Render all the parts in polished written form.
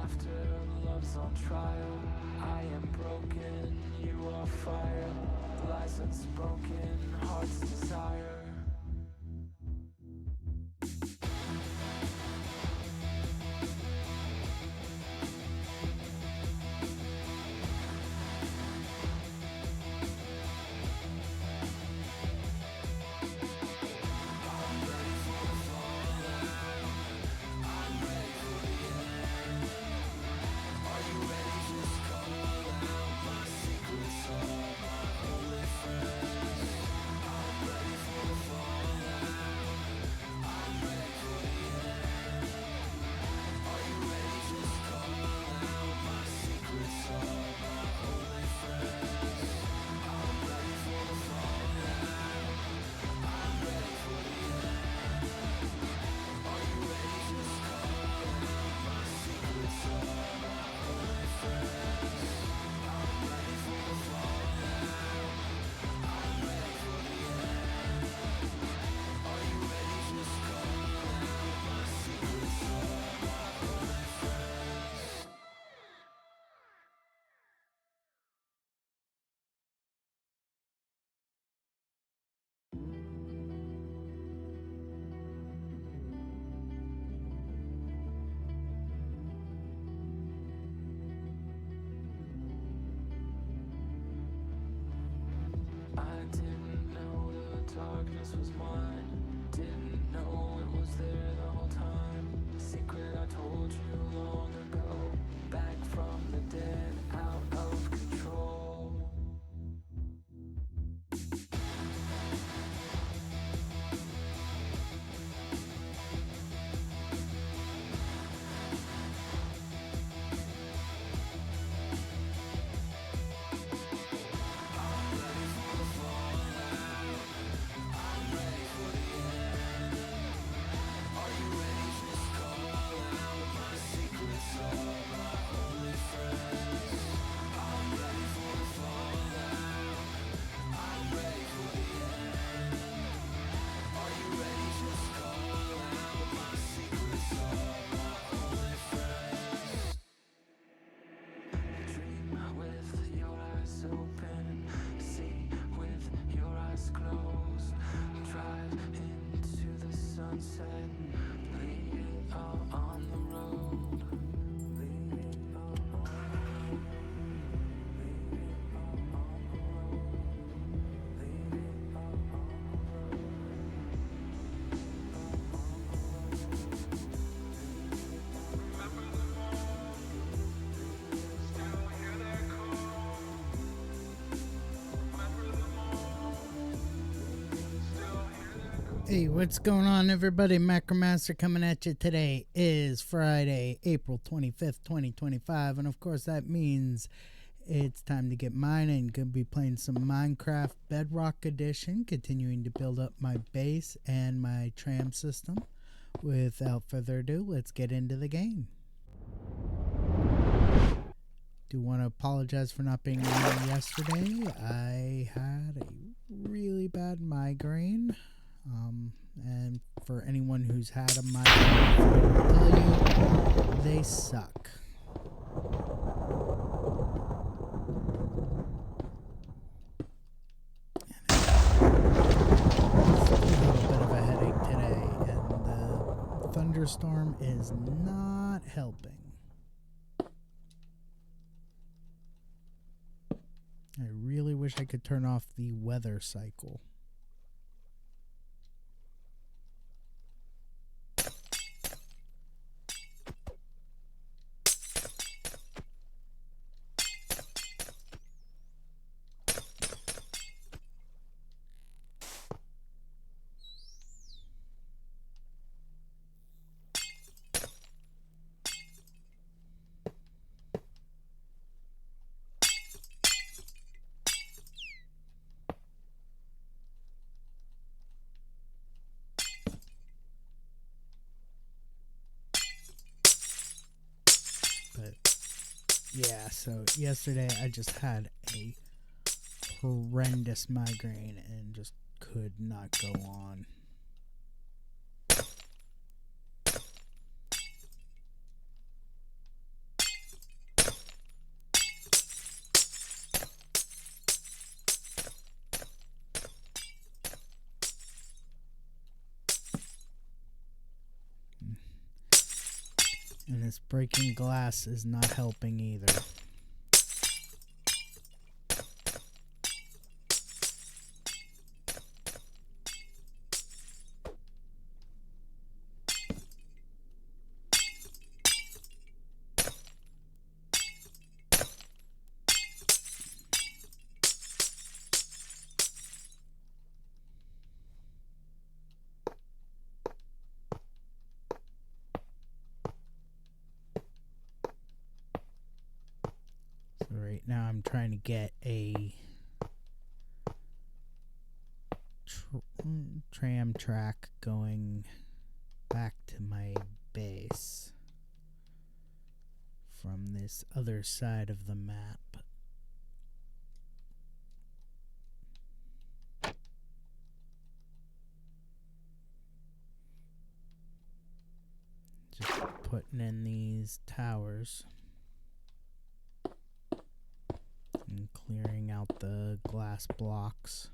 laughter, love's on trial. I am broken, you are fire. Lies unspoken, heart's desire. I didn't know the darkness was mine. Didn't know it was there the whole time. The secret I told you long ago. Back from the dead, out of control. Dream with your eyes open, see with your eyes closed. Drive into the sunset, leave it all on the road. Leave it all on the road. Leave it all on the road. Leave it all on the Hey, what's going on, everybody? Macromaster coming at you. Today is Friday, April 25th, 2025, and of course that means it's time to get mining. Gonna be playing some Minecraft Bedrock Edition, continuing to build up my base and my tram system. Without further ado, let's get into the game. Do want to apologize for not being on yesterday. I had a really bad migraine. And for anyone who's had a migraine, I'll tell you, they suck. Still a bit of a headache today, and the thunderstorm is not helping. I really wish I could turn off the weather cycle. Yeah, so yesterday I just had a horrendous migraine and just could not go on. And this breaking glass is not helping either. So right now I'm trying to get a tram track going back to my base from this other side of the map. Just putting in these towers and clearing out the glass blocks.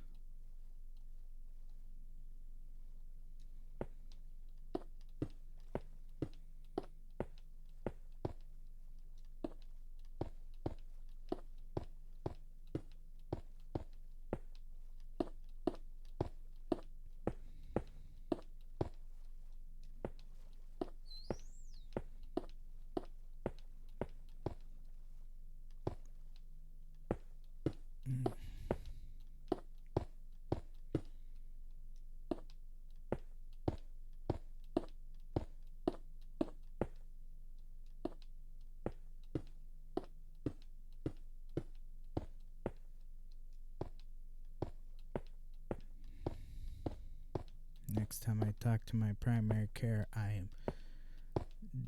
Next time I talk to my primary care, I am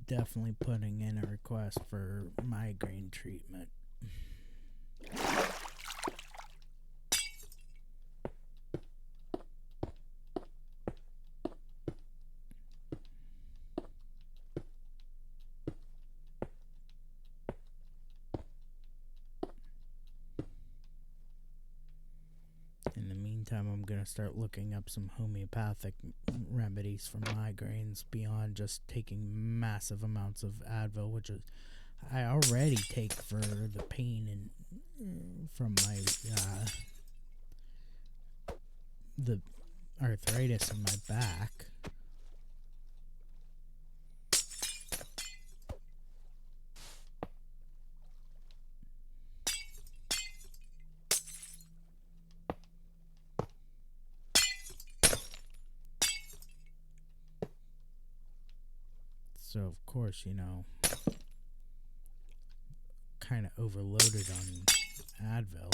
definitely putting in a request for migraine treatment. In the meantime, I'm going to start looking up some homeopathic remedies for migraines beyond just taking massive amounts of Advil, which is I already take for the pain and from my the arthritis in my back. So of course, kind of overloaded on Advil.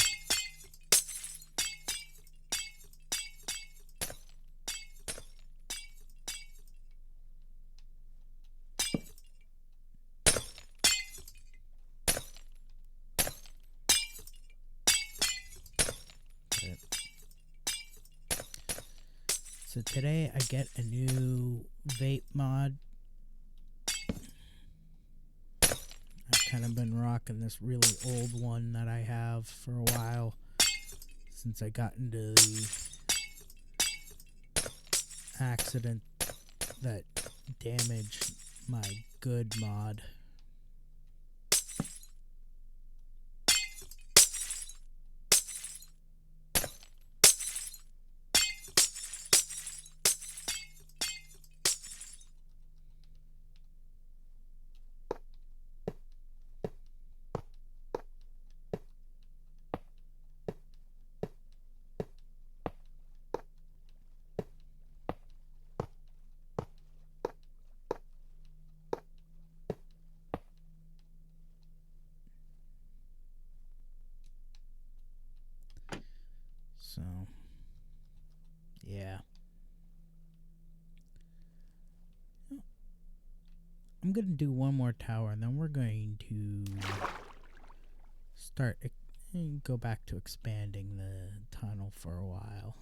So today I get a new vape mod. I've kind of been rocking this really old one that I have for a while since I got into the accident that damaged my good mod. So, yeah. I'm going to do one more tower and then we're going to go back to expanding the tunnel for a while.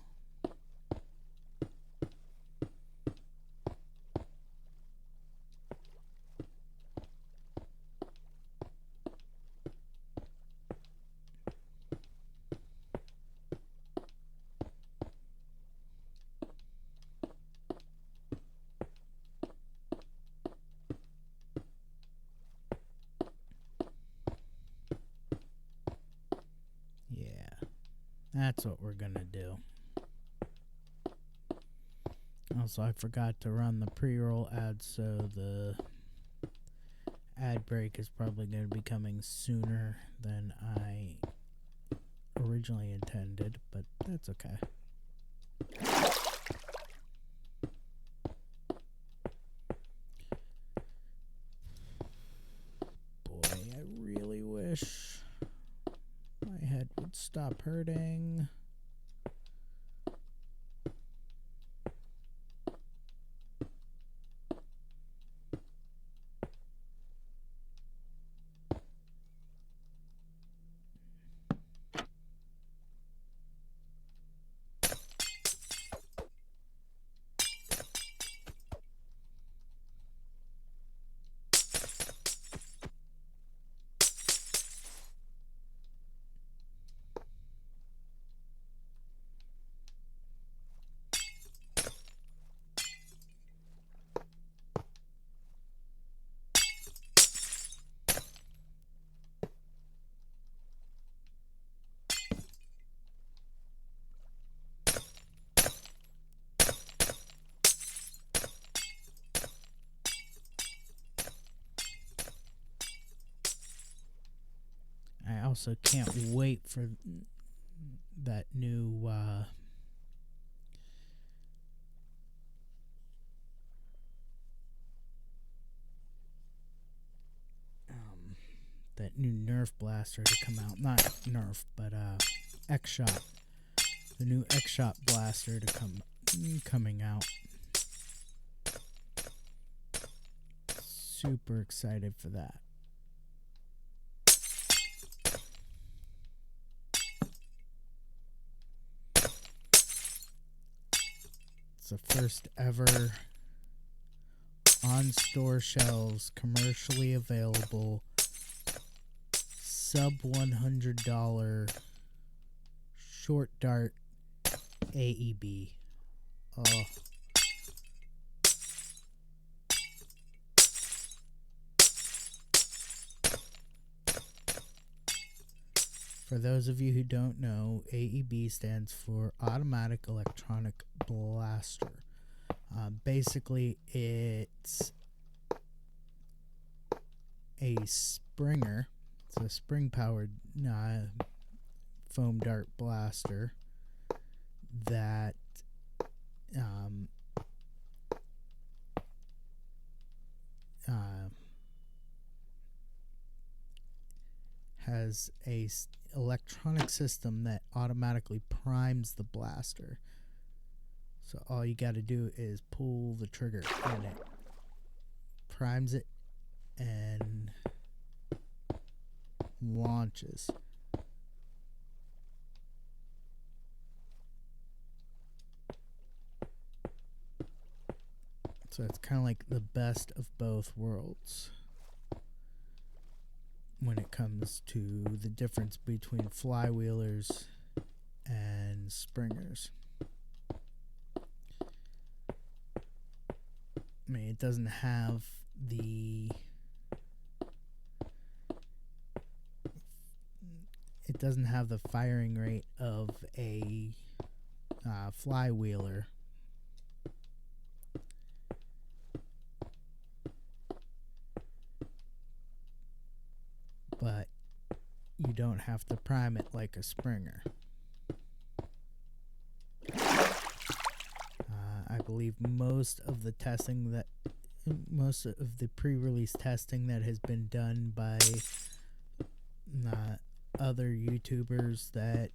That's what we're gonna do. Also, I forgot to run the pre-roll ad, so the ad break is probably going to be coming sooner than I originally intended, but that's okay. Boy, I really wish my head would stop hurting. I also can't wait for that new Nerf blaster to come out. Not Nerf, but X-Shot. The new X-Shot blaster to coming out. Super excited for that. It's the first ever on store shelves, commercially available, sub $100 short dart AEB. Oh. For those of you who don't know, AEB stands for Automatic Electronic Blaster. Basically, it's a Springer. It's a spring-powered foam dart blaster that has a electronic system that automatically primes the blaster. So all you got to do is pull the trigger and it primes it and launches. So it's kind of like the best of both worlds when it comes to the difference between flywheelers and springers. I mean, it doesn't have the firing rate of a flywheeler. But you don't have to prime it like a Springer. I believe most of the pre-release testing that has been done by other YouTubers that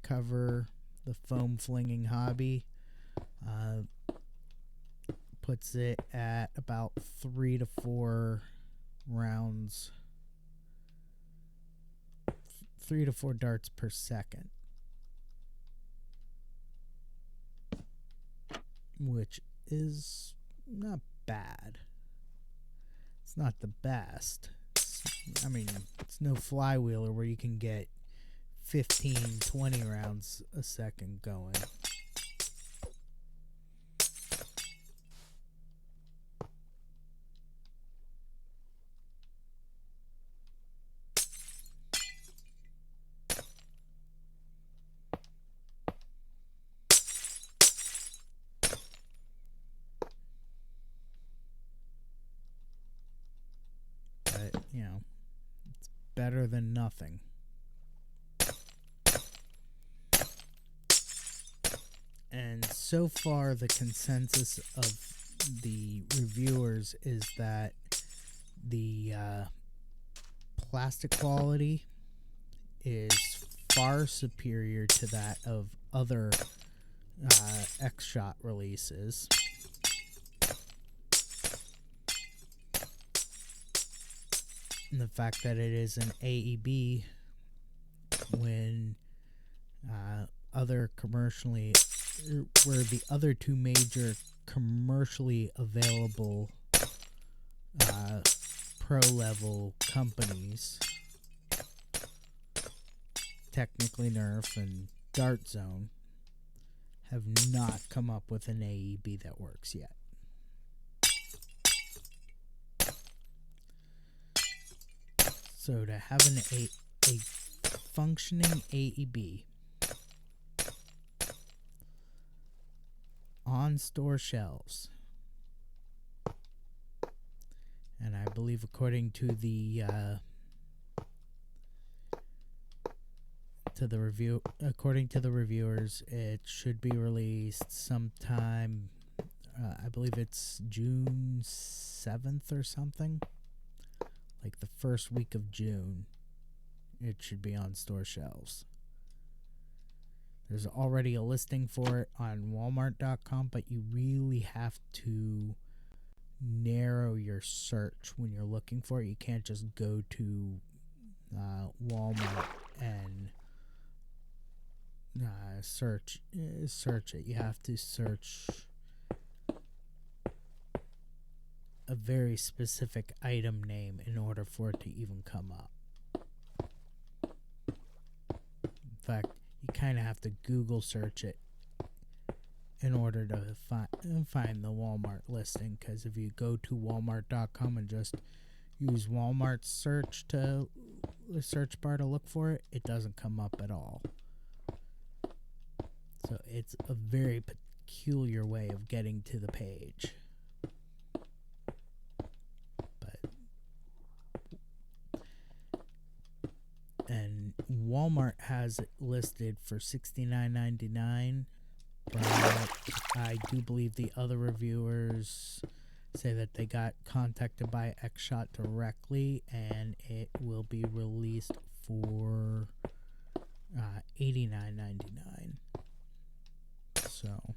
cover the foam flinging hobby puts it at about 3 to 4 rounds, 3 to 4 darts per second, which is not bad. It's not the best. It's no flywheeler where you can get 15, 20 rounds a second going. it's better than nothing. And so far, the consensus of the reviewers is that the plastic quality is far superior to that of other X-Shot releases. And the fact that it is an AEB when where the other two major commercially available pro level companies, Technically Nerf and Dart Zone, have not come up with an AEB that works yet. So to have a functioning AEB on store shelves, and I believe according to the reviewers, it should be released sometime. I believe it's June 7th or something. Like the first week of June, it should be on store shelves. There's already a listing for it on Walmart.com, but you really have to narrow your search when you're looking for it. You can't just go to Walmart and search it. You have to search a very specific item name in order for it to even come up. In fact, you kind of have to Google search it in order to find the Walmart listing, because if you go to walmart.com and just use Walmart's search bar to look for it, it doesn't come up at all. So it's a very peculiar way of getting to the page. And Walmart has it listed for $69.99, but I do believe the other reviewers say that they got contacted by X-Shot directly, and it will be released for $89.99. So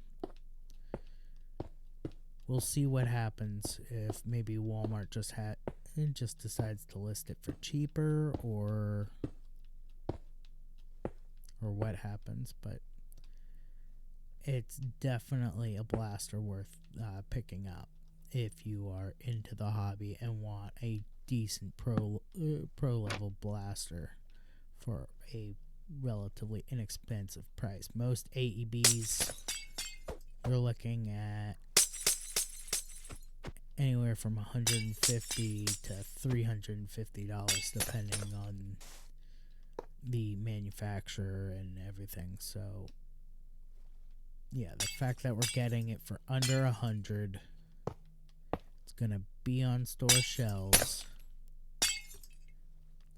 we'll see what happens if maybe Walmart just decides to list it for cheaper, or what happens. But it's definitely a blaster worth picking up if you are into the hobby and want a decent pro level blaster for a relatively inexpensive price. Most AEBs, you're looking at anywhere from $150 to $350 depending on the manufacturer and everything. So yeah, the fact that we're getting it for under $100, it's gonna be on store shelves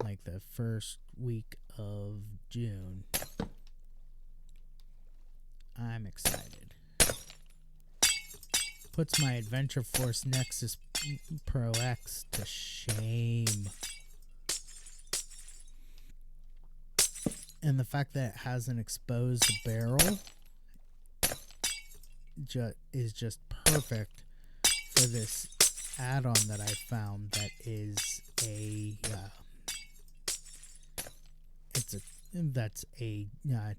like the first week of June. I'm excited. Puts my Adventure Force Nexus Pro X to shame. And the fact that it has an exposed barrel is just perfect for this add-on that I found that is that's a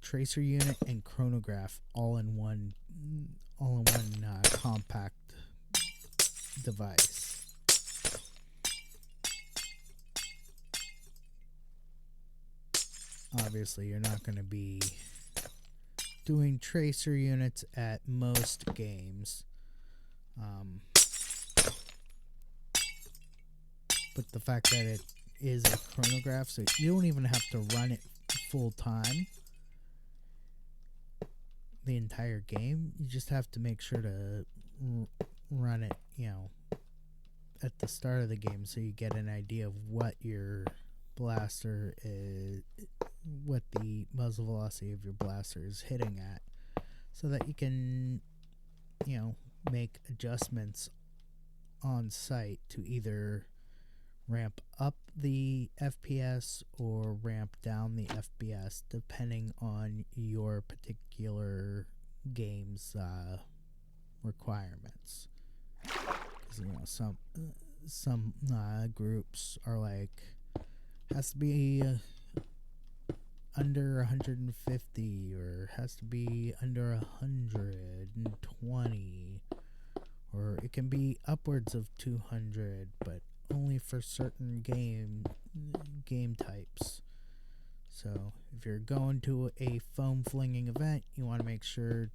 tracer unit and chronograph all in one compact device. Obviously, you're not going to be doing tracer units at most games. But the fact that it is a chronograph, so you don't even have to run it full time the entire game. You just have to make sure to run it, at the start of the game so you get an idea of what your blaster is, what the muzzle velocity of your blaster is hitting at, so that you can, make adjustments on site to either ramp up the FPS or ramp down the FPS depending on your particular game's requirements. Because some groups are like, has to be under 150 or has to be under 120, or it can be upwards of 200, but only for certain game types. So if you're going to a foam flinging event, you want to make sure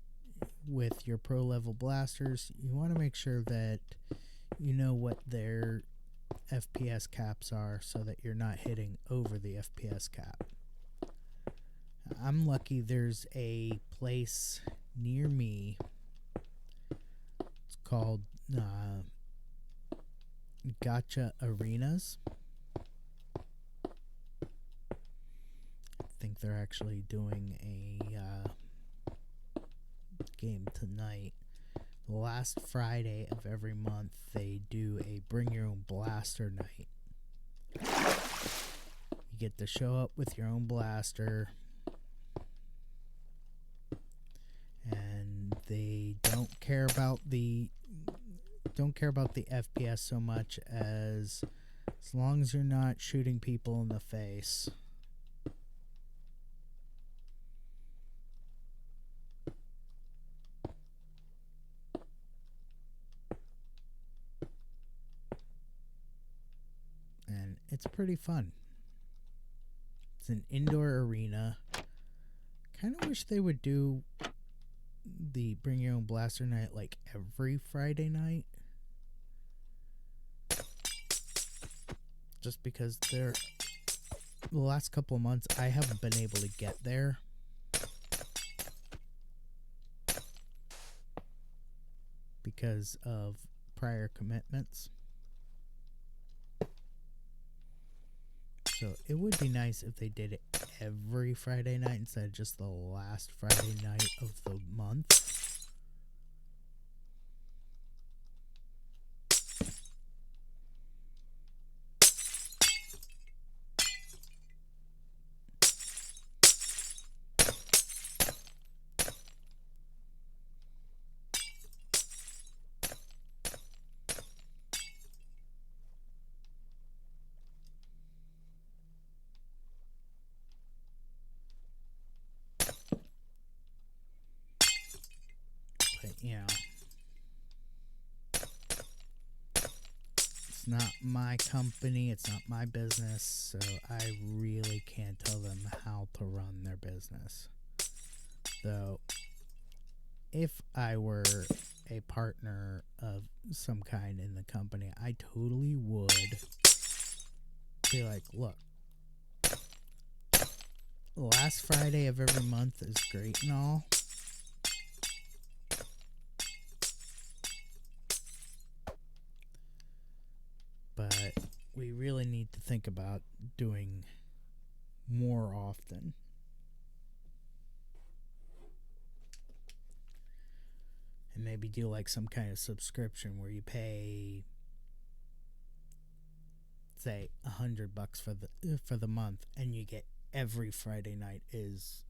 with your pro level blasters, you want to make sure that you know what their FPS caps are so that you're not hitting over the FPS cap. I'm lucky there's a place near me. It's called Gotcha Arenas. I think they're actually doing a game tonight. The last Friday of every month, they do a bring your own blaster night. You get to show up with your own blaster, and they don't care about the FPS so much as long as you're not shooting people in the face. And it's pretty fun. It's an indoor arena. Kind of wish they would do the bring your own blaster night like every Friday night. Just because the last couple of months I haven't been able to get there. Because of prior commitments. So it would be nice if they did it every Friday night instead of just the last Friday night of the month. But, it's not my company, it's not my business, so I really can't tell them how to run their business. Though, if I were a partner of some kind in the company, I totally would be like, look, last Friday of every month is great and all, but we really need to think about doing more often. And maybe do like some kind of subscription where you pay, say, $100 for the month, and you get every Friday night is.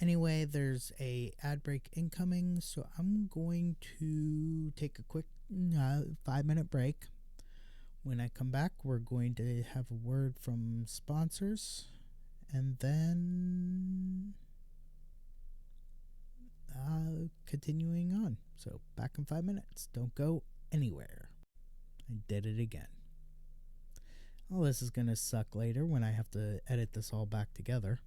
Anyway, there's a ad break incoming, so I'm going to take a quick 5-minute break. When I come back, we're going to have a word from sponsors, and then continuing on. So back in 5 minutes. Don't go anywhere. I did it again. All this is going to suck later when I have to edit this all back together.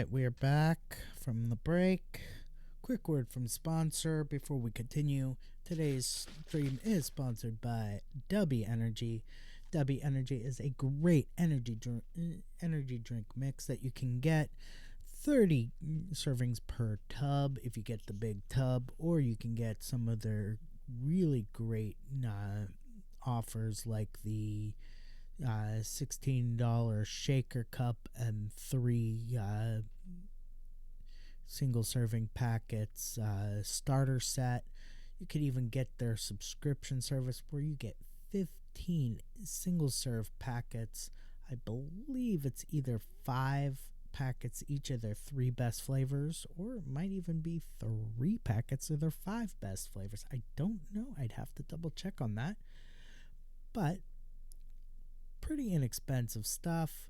right, we are back from the break. Quick word from sponsor before we continue. Today's stream is sponsored by W Energy. W Energy is a great energy drink mix that you can get 30 servings per tub if you get the big tub, or you can get some of their really great offers like the $16 shaker cup and 3 single serving packets starter set. You could even get their subscription service where you get 15 single serve packets. I believe it's either 5 packets each of their 3 best flavors, or it might even be 3 packets of their 5 best flavors. I don't know. I'd have to double check on that. But pretty inexpensive stuff.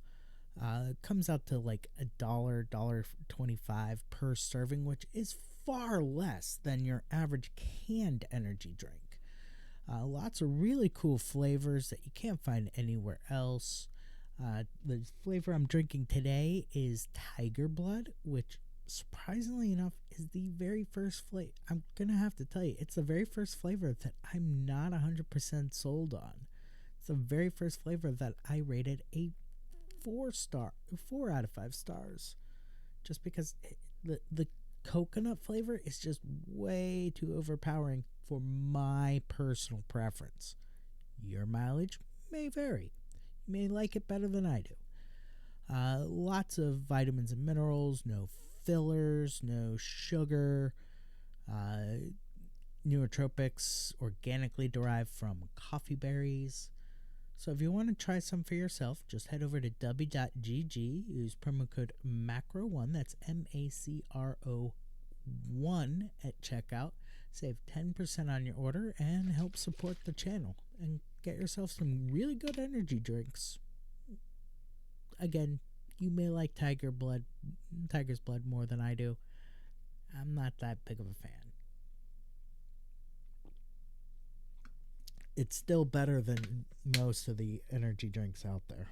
Comes out to like $1.25 per serving, which is far less than your average canned energy drink. Lots of really cool flavors that you can't find anywhere else. The flavor I'm drinking today is Tiger Blood, which surprisingly enough is the very first flavor. I'm gonna have to tell you, it's the very first flavor that I'm not 100% sold on. It's the very first flavor that I rated a 4 out of 5 stars, just because the coconut flavor is just way too overpowering for my personal preference. Your mileage may vary. You may like it better than I do. Lots of vitamins and minerals, no fillers, no sugar, nootropics organically derived from coffee berries. So if you want to try some for yourself, just head over to w.gg, use promo code MACRO1, that's MACRO1 at checkout, save 10% on your order, and help support the channel, and get yourself some really good energy drinks. Again, you may like Tiger's Blood more than I do. I'm not that big of a fan. It's still better than most of the energy drinks out there.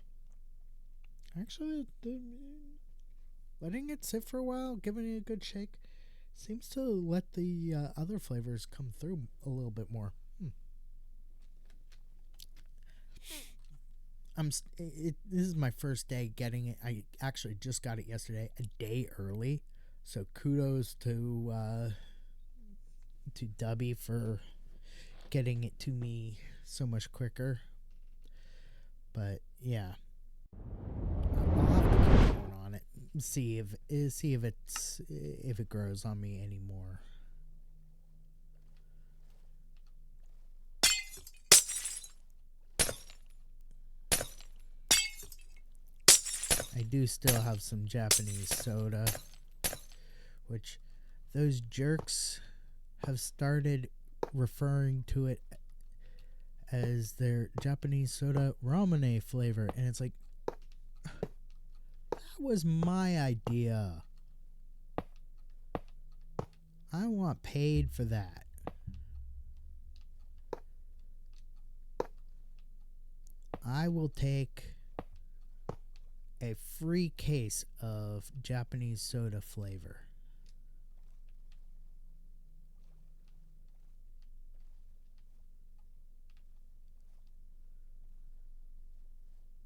Actually, letting it sit for a while, giving it a good shake, seems to let the other flavors come through a little bit more. This is my first day getting it. I actually just got it yesterday, a day early. So kudos to Dubby for getting it to me so much quicker. But yeah, I'll have to keep going on it. See if it grows on me anymore. I do still have some Japanese soda, which those jerks have started referring to it as their Japanese soda ramen flavor, and it's like, that was my idea. I want paid for that. I will take a free case of Japanese soda flavor.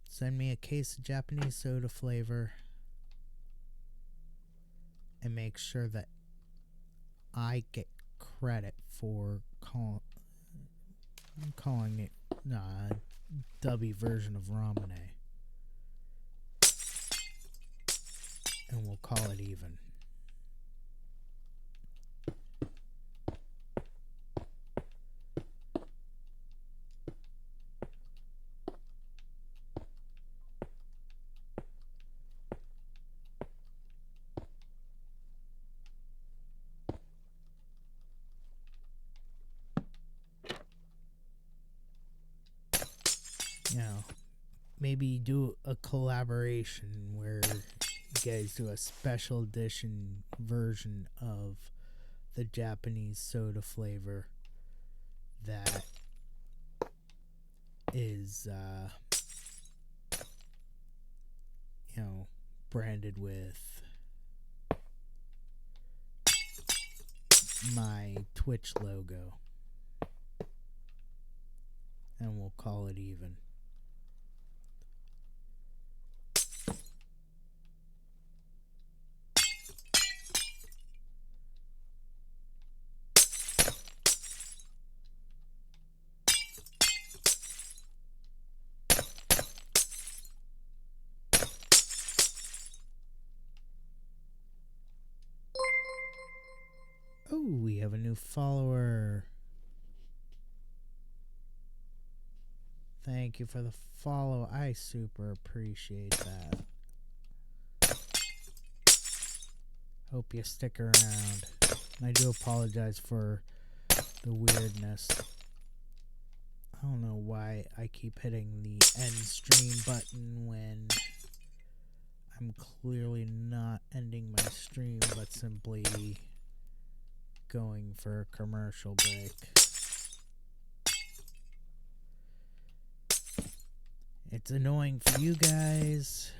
Send me a case of Japanese soda flavor and make sure that I get credit for I'm calling it W version of ramen. And we'll call it even. You know, maybe do a collaboration where you guys do a special edition version of the Japanese soda flavor that is branded with my Twitch logo. And we'll call it even. Oh, we have a new follower. Thank you for the follow. I super appreciate that. Hope you stick around. I do apologize for the weirdness. I don't know why I keep hitting the end stream button when I'm clearly not ending my stream, but simply going for a commercial break. It's annoying for you guys.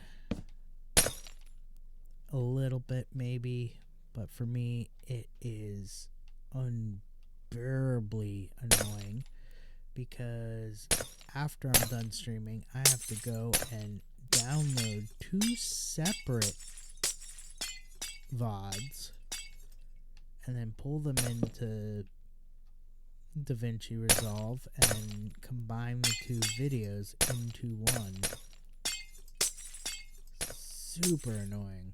A little bit maybe, but for me it is unbearably annoying because after I'm done streaming, I have to go and download 2 separate VODs and then pull them into DaVinci Resolve and combine the 2 videos into one. Super annoying.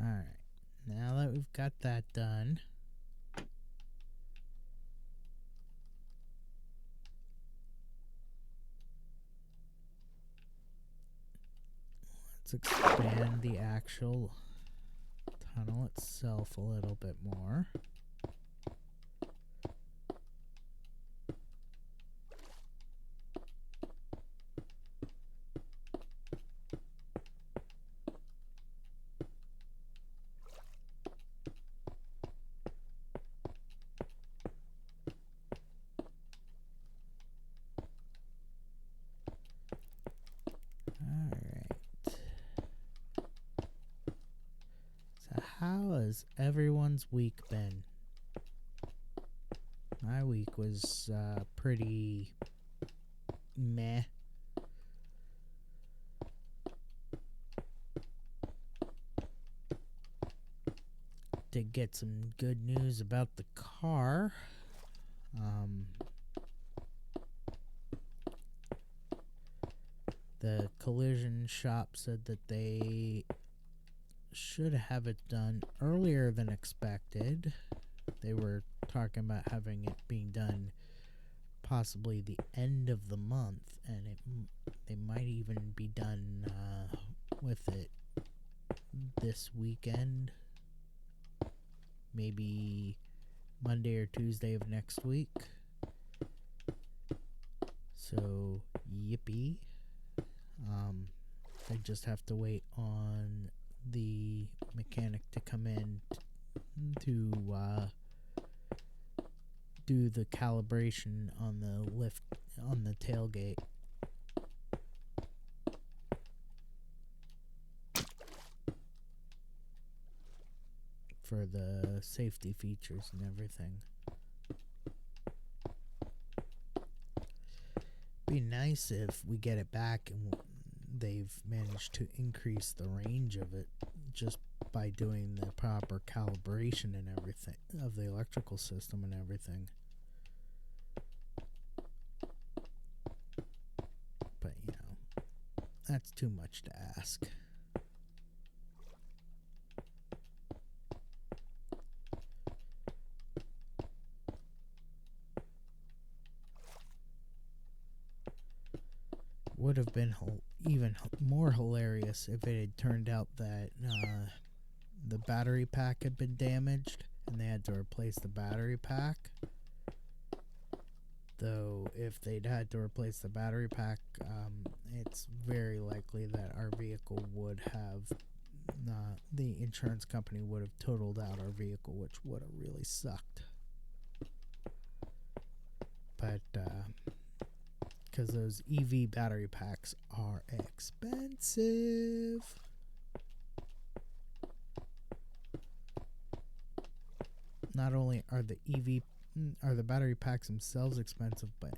Alright, now that we've got that done, let's expand the actual tunnel itself a little bit more. How has everyone's week been? My week was pretty meh. Did get some good news about the car. The collision shop said that they should have it done earlier than expected. They were talking about having it being done possibly the end of the month, and they might even be done with it this weekend, maybe Monday or Tuesday of next week. So yippee. I just have to wait on the mechanic to come in to do the calibration on the lift on the tailgate. For the safety features and everything. Be nice if we get it back and they've managed to increase the range of it just by doing the proper calibration and everything of the electrical system and everything. But you know, that's too much to ask. Would have been even more hilarious if it had turned out that the battery pack had been damaged and they had to replace the battery pack. Though if they'd had to replace the battery pack, it's very likely that our vehicle would have, the insurance company would have totaled out our vehicle, which would have really sucked. But because those EV battery packs are expensive. Not only are the battery packs themselves expensive, but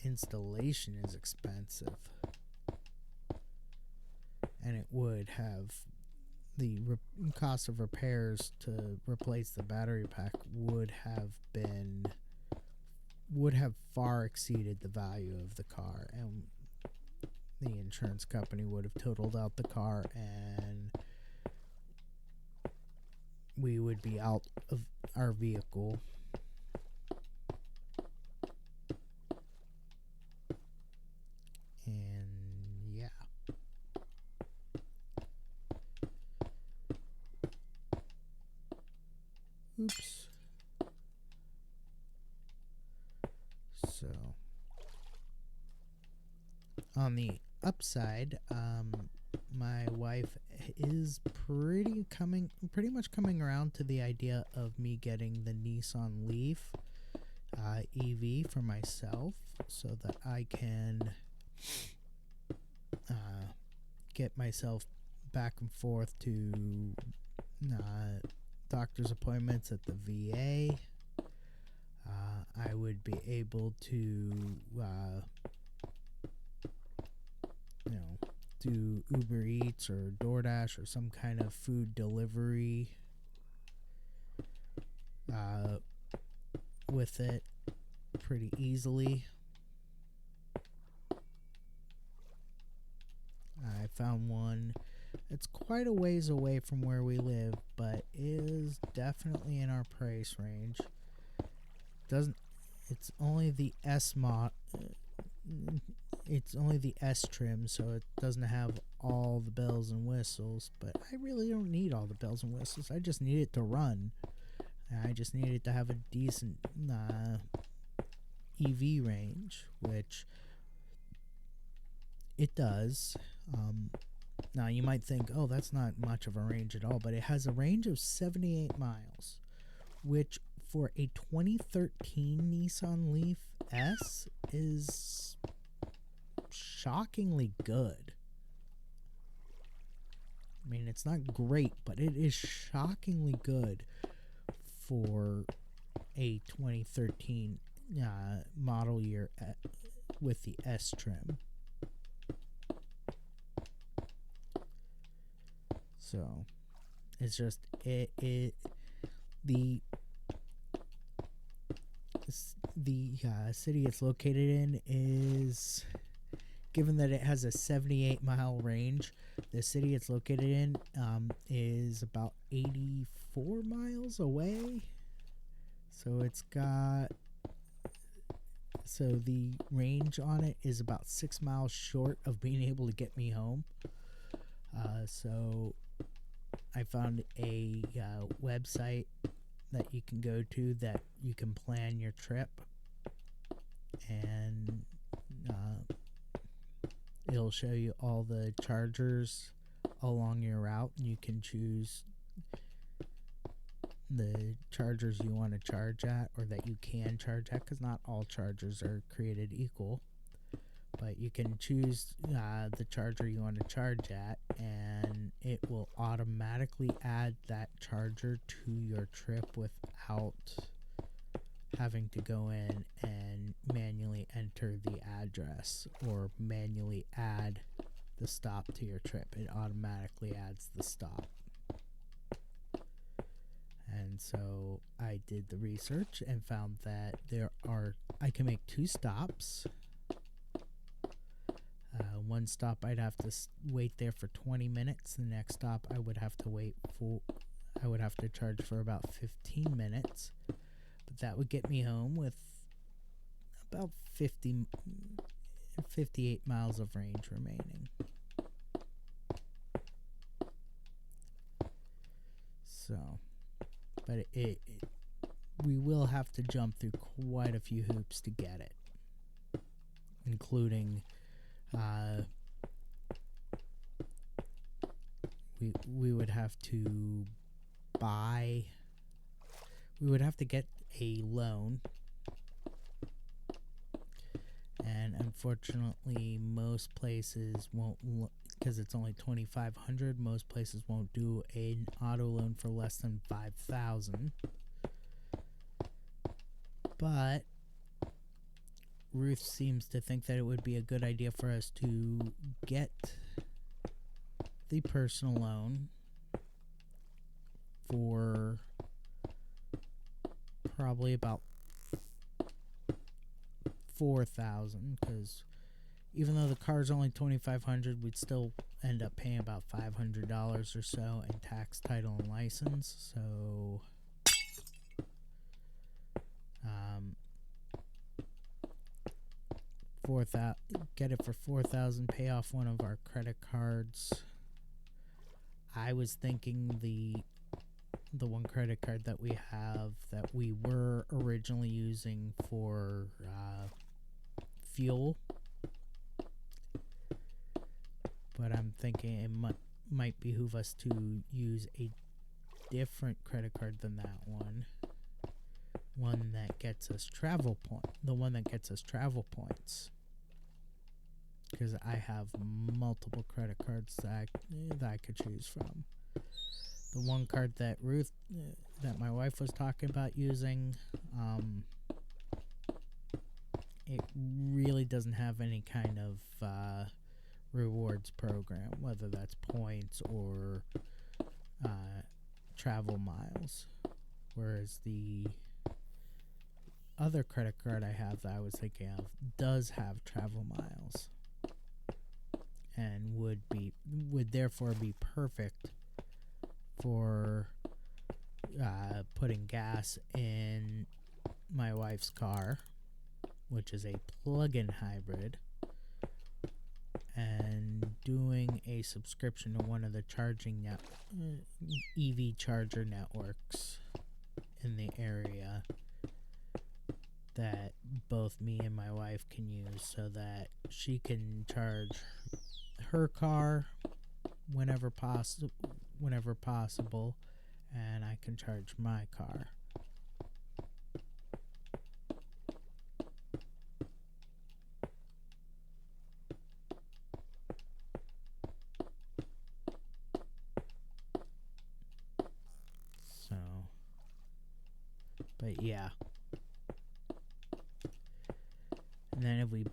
installation is expensive. And it would have the cost of repairs to replace the battery pack would have far exceeded the value of the car, and the insurance company would have totaled out the car, and we would be out of our vehicle. And yeah. Oops. So, on the upside, my wife is pretty much coming around to the idea of me getting the Nissan Leaf EV for myself, so that I can get myself back and forth to doctor's appointments at the VA. I would be able to do Uber Eats or DoorDash or some kind of food delivery with it pretty easily. I found one. It's quite a ways away from where we live, but is definitely in our price range. It's only the S trim, so it doesn't have all the bells and whistles, but I really don't need all the bells and whistles. I just need it to run. I just need it to have a decent EV range, which it does. Now you might think, oh, that's not much of a range at all, but it has a range of 78 miles, which for a 2013 Nissan Leaf S is shockingly good. I mean, it's not great, but it is shockingly good for a 2013 model year with the S trim. So it's just the city it's located in is, given that it has a 78-mile range, the city it's located in is about 84 miles away. So the range on it is about 6 miles short of being able to get me home. So I found a website that you can go to that you can plan your trip, and it'll show you all the chargers along your route. You can choose the chargers you want to charge at, or that you can charge at, because not all chargers are created equal. But you can choose the charger you want to charge at, and it will automatically add that charger to your trip without having to go in and manually enter the address or manually add the stop to your trip. It automatically adds the stop. And so I did the research and found that I can make 2 stops. One stop I'd have to wait there for 20 minutes. The next stop I would have to charge for about 15 minutes. But that would get me home with about 58 miles of range remaining. So, but we will have to jump through quite a few hoops to get it, including we would have to get a loan, and unfortunately most places won't, because it's only $2,500. Most places won't do an auto loan for less than $5,000. But Ruth seems to think that it would be a good idea for us to get the personal loan for probably about $4,000, because even though the car's only $2,500, we'd still end up paying about $500 or so in tax, title, and license. So get it for $4,000, pay off one of our credit cards. I was thinking the one credit card that we have, that we were originally using for fuel, but I'm thinking it might behoove us to use a different credit card than that one that gets us travel points, because I have multiple credit cards that I could choose from. The one card that that my wife was talking about using, it really doesn't have any kind of rewards program, whether that's points or travel miles. Whereas the other credit card I have that I was thinking of does have travel miles, and would therefore be perfect for putting gas in my wife's car, which is a plug-in hybrid, and doing a subscription to one of the EV charger networks in the area that both me and my wife can use, so that she can charge her car whenever possible, and I can charge my car. So, but yeah. And then if we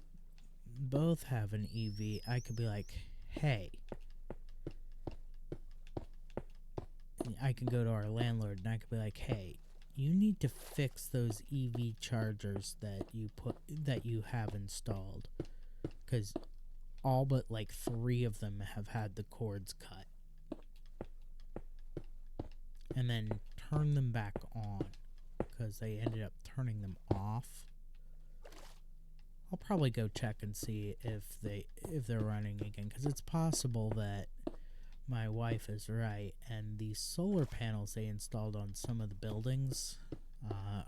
both have an EV, I could be like, hey, I can go to our landlord and I could be like, hey, you need to fix those EV chargers that you have installed, because all but like 3 of them have had the cords cut, and then turn them back on because they ended up turning them off. I'll probably go check and see if they're running again, because it's possible that my wife is right, and the solar panels they installed on some of the buildings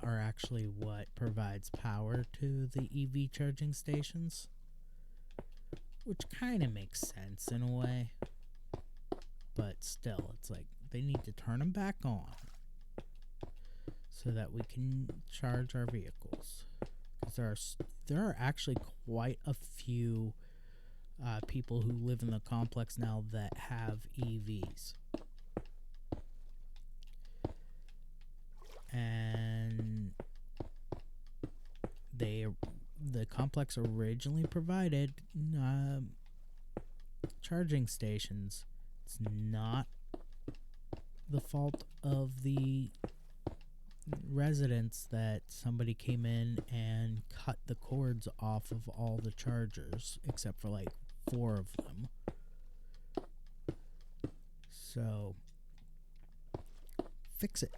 are actually what provides power to the EV charging stations, which kind of makes sense in a way, but still, it's like they need to turn them back on so that we can charge our vehicles. Because there are actually quite a few people who live in the complex now that have EVs. And the complex originally provided charging stations. It's not the fault of the residents that somebody came in and cut the cords off of all the chargers, except for like 4 of them. So fix it.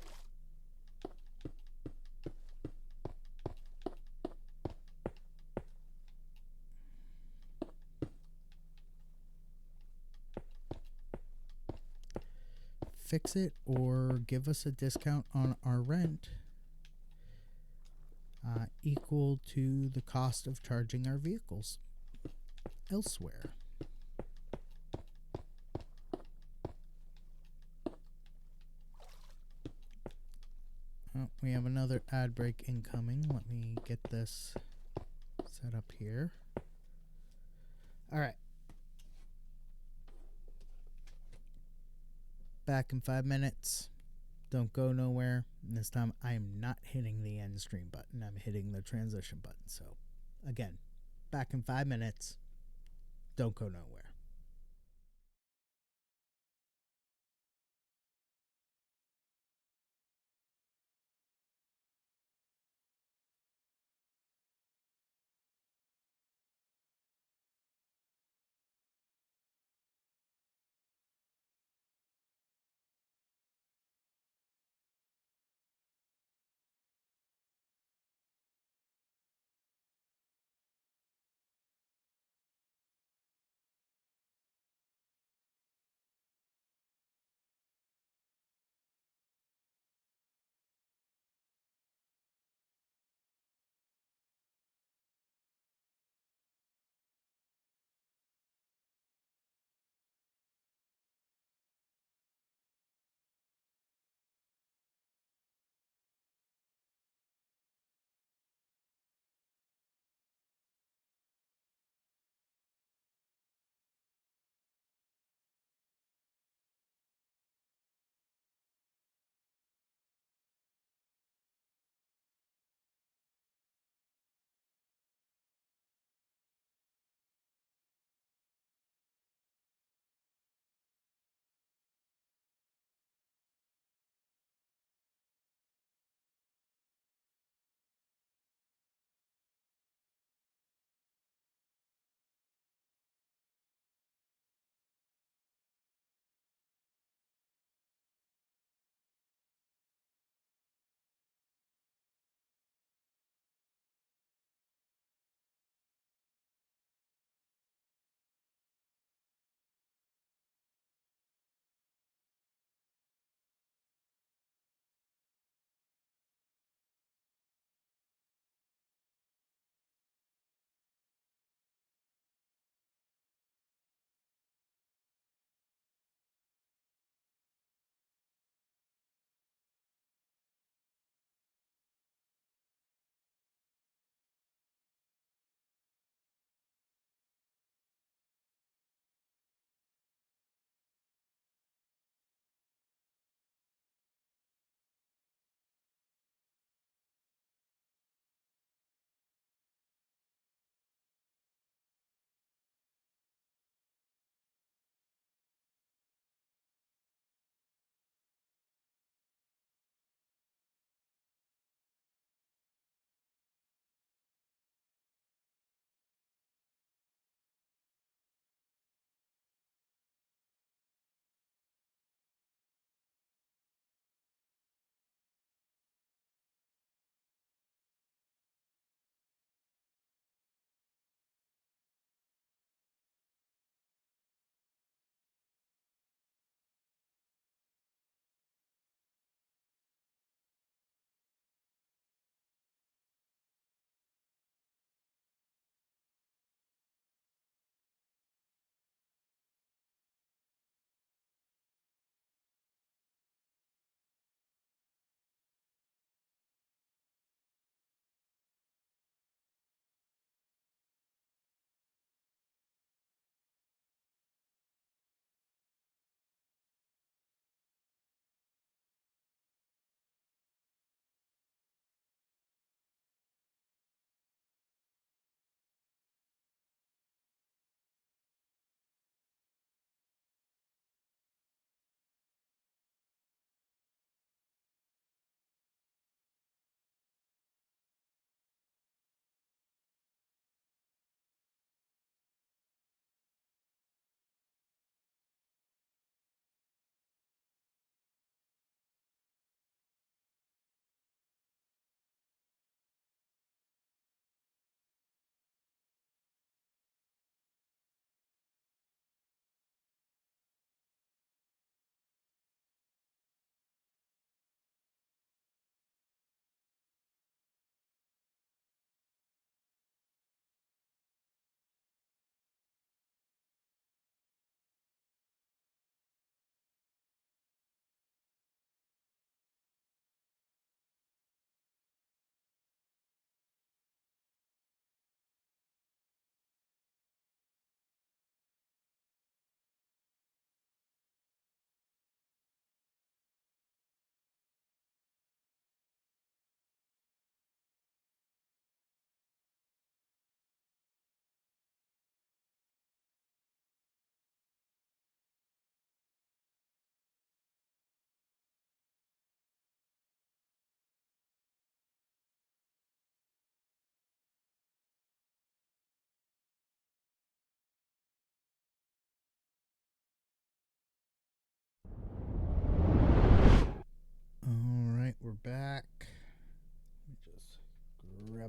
fix it or give us a discount on our rent equal to the cost of charging our vehicles elsewhere. Oh, we have another ad break incoming. Let me get this set up here. All right. Back in 5 minutes. Don't go nowhere. And this time I am not hitting the end stream button. I'm hitting the transition button. So again, back in 5 minutes. Don't go nowhere.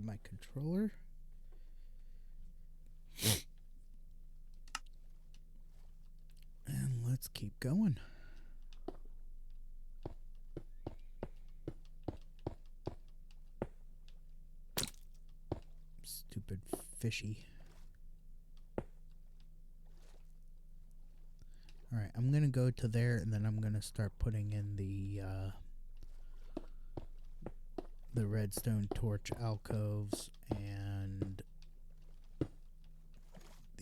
grab my controller. And let's keep going. Stupid fishy. Alright, I'm going to go to there, and then I'm going to start putting in the redstone torch alcoves and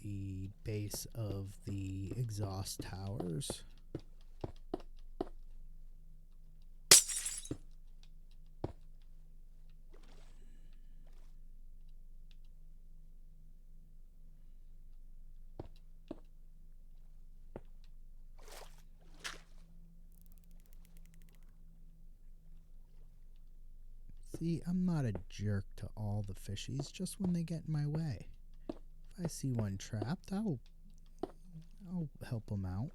the base of the exhaust towers. See, I'm not a jerk to all the fishies, just when they get in my way. If I see one trapped, I'll help them out.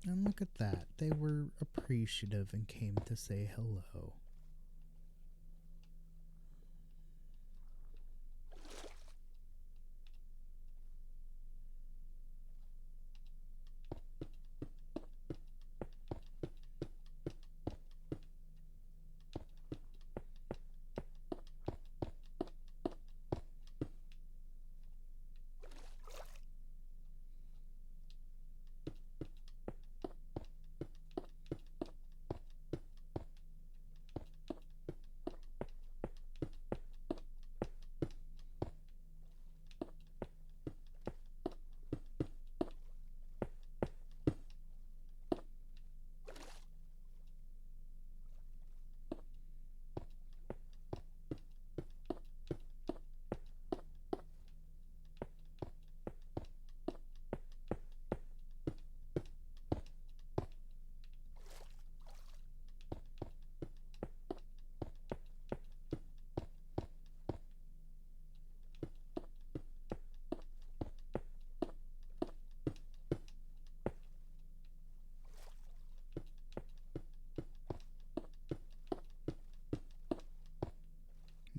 And look at that. They were appreciative and came to say hello.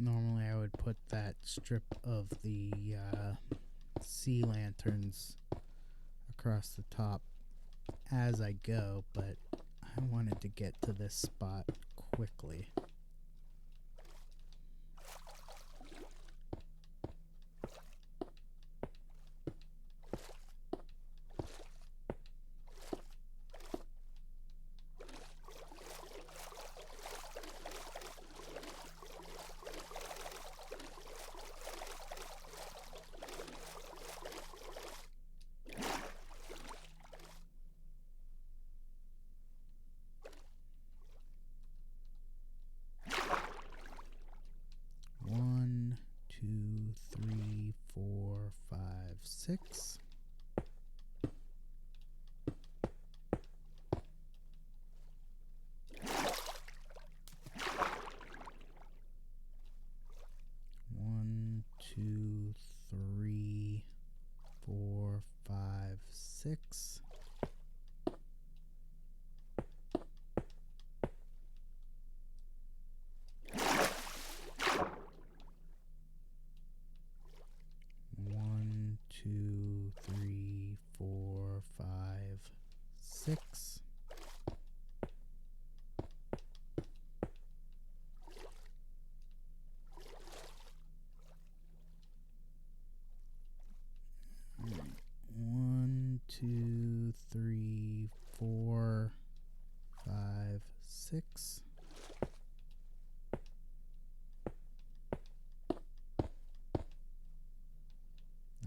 Normally I would put that strip of the sea lanterns across the top as I go, but I wanted to get to this spot quickly. One, two, three, 4, 5, 6. One, two, three, 4, 5, 6. One, two, three, 4, 5, 6. One, two, three, 4, 5, 6.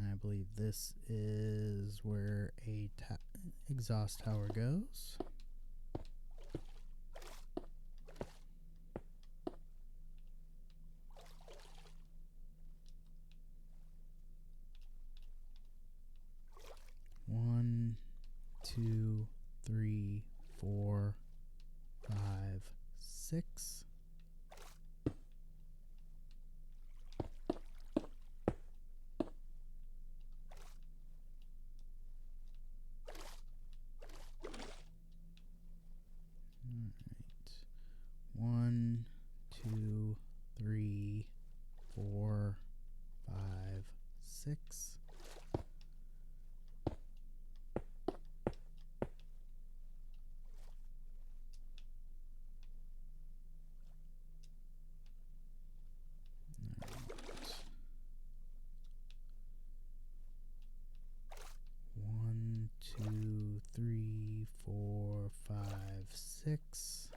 I believe this is where a exhaust tower goes. One, two, three, 4, 5, 6. 6. One, two, three, 4, 5, 6.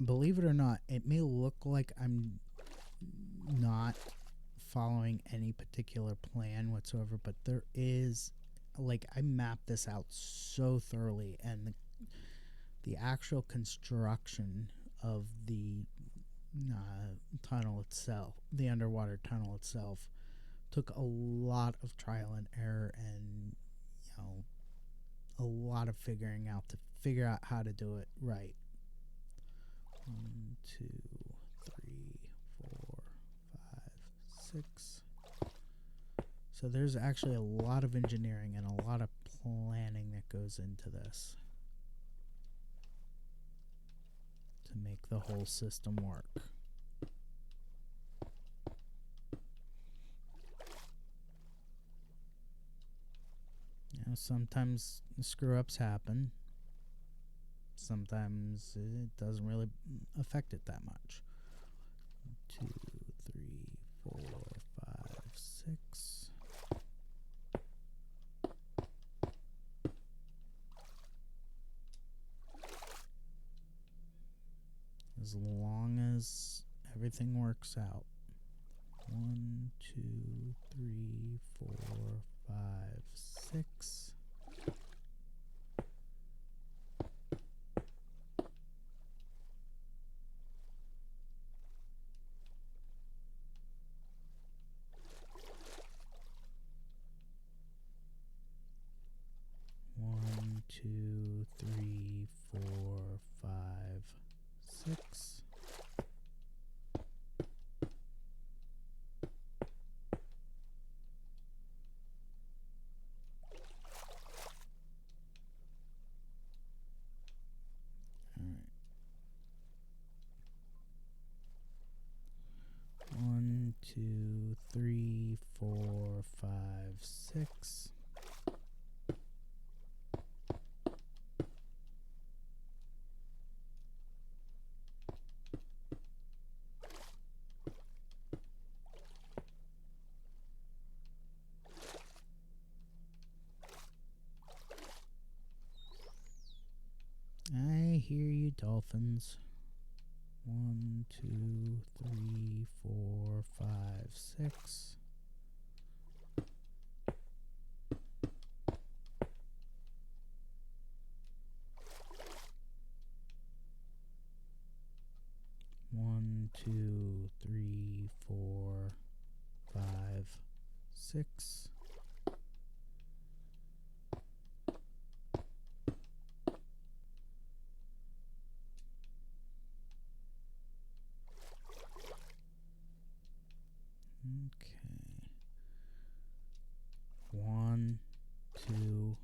Believe it or not, it may look like I'm not following any particular plan whatsoever, but there is, like, I mapped this out so thoroughly, and the actual construction of the tunnel itself, the underwater tunnel itself, took a lot of trial and error, and a lot of figuring out to figure out how to do it right. 1, 2, 3, 4, 5, 6. So there's actually a lot of engineering and a lot of planning that goes into this to make the whole system work. Sometimes screw-ups happen. Sometimes it doesn't really affect it that much. 2, 3, 4, 5, 6. As long as everything works out. 1, 2, 3, 4, 5, 6. One, 2, 3, 4, 5, 6. Alright. 1, 2, 3, 4, 5, 6. 'I hear you, dolphins. 1, 2, 3, 4, 5, 6. 1, 2, 3, 4, 5, 6. Okay. 1, 2,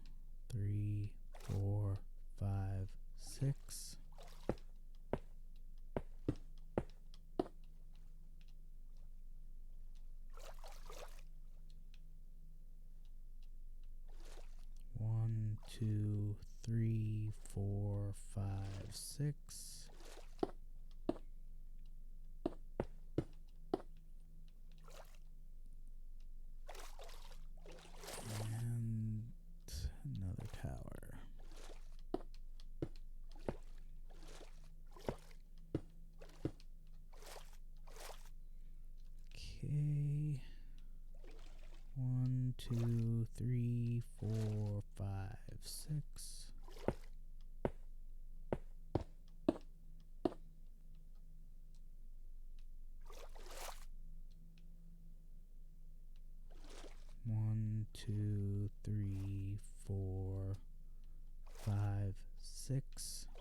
3, 4, 5, 6. 1, 2, 3, 4, 5, 6. And another tower. Okay. 1, 2, 3, 4, 5, 6. 1, 2, 3, 4, 5, 6. 1,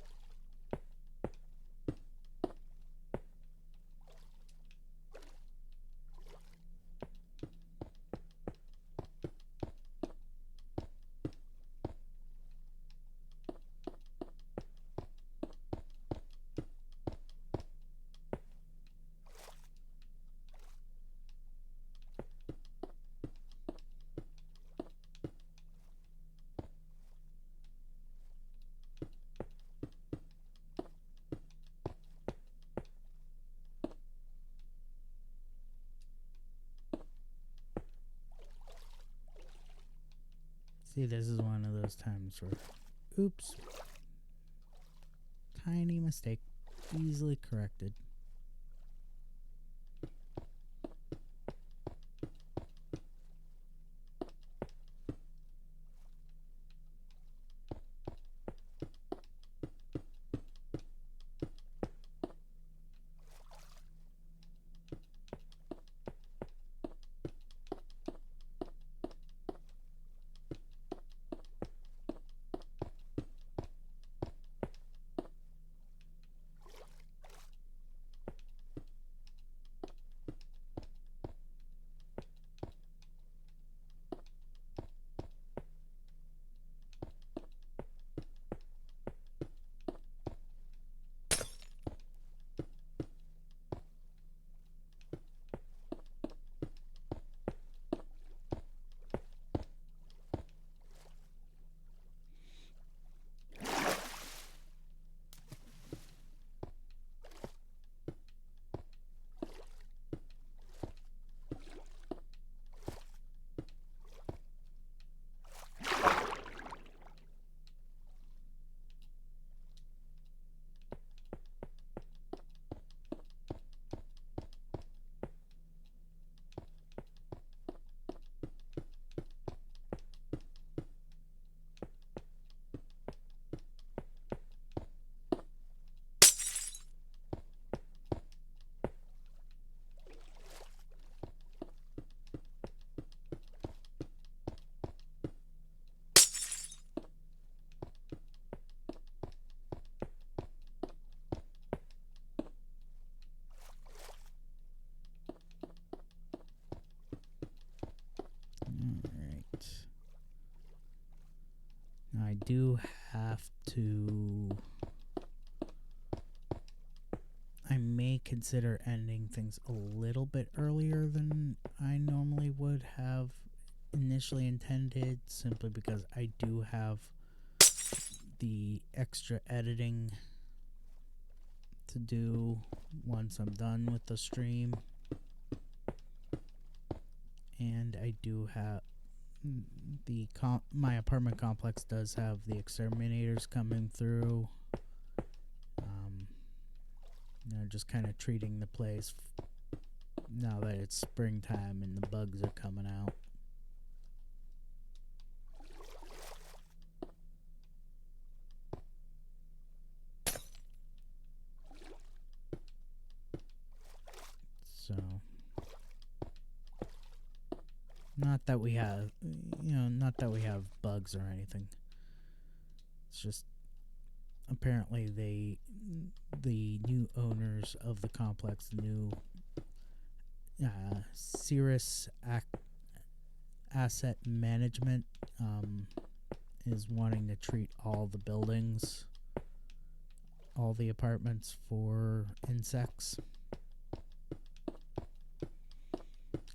See, this is one of those times where, oops, tiny mistake, easily corrected. Alright. Now I do have to... I may consider ending things a little bit earlier than I normally would have initially intended, simply because I do have the extra editing to do once I'm done with the stream. And I do have my apartment complex does have the exterminators coming through. Just kind of treating the place now that it's springtime and the bugs are coming out. So, not that we have, not that we have bugs or anything. It's just apparently the new owners of the complex, the new Cirrus Asset Management, is wanting to treat all the buildings, all the apartments for insects.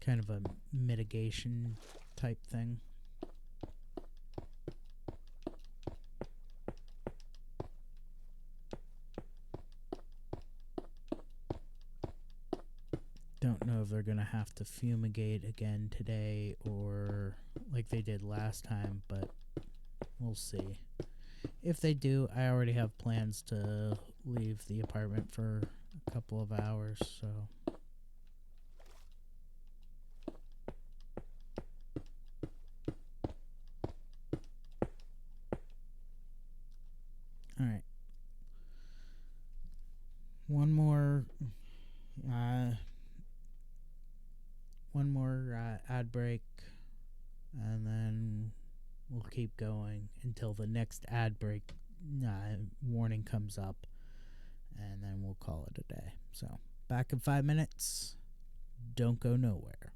Kind of a mitigation type thing. Don't know if they're going to have to fumigate again today or like they did last time, but we'll see. If they do, I already have plans to leave the apartment for a couple of hours, so... Alright. One more ad break, and then we'll keep going until the next ad break warning comes up, and then we'll call it a day. So, back in 5 minutes. Don't go nowhere.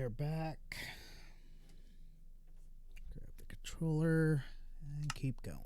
are back. Grab the controller and keep going.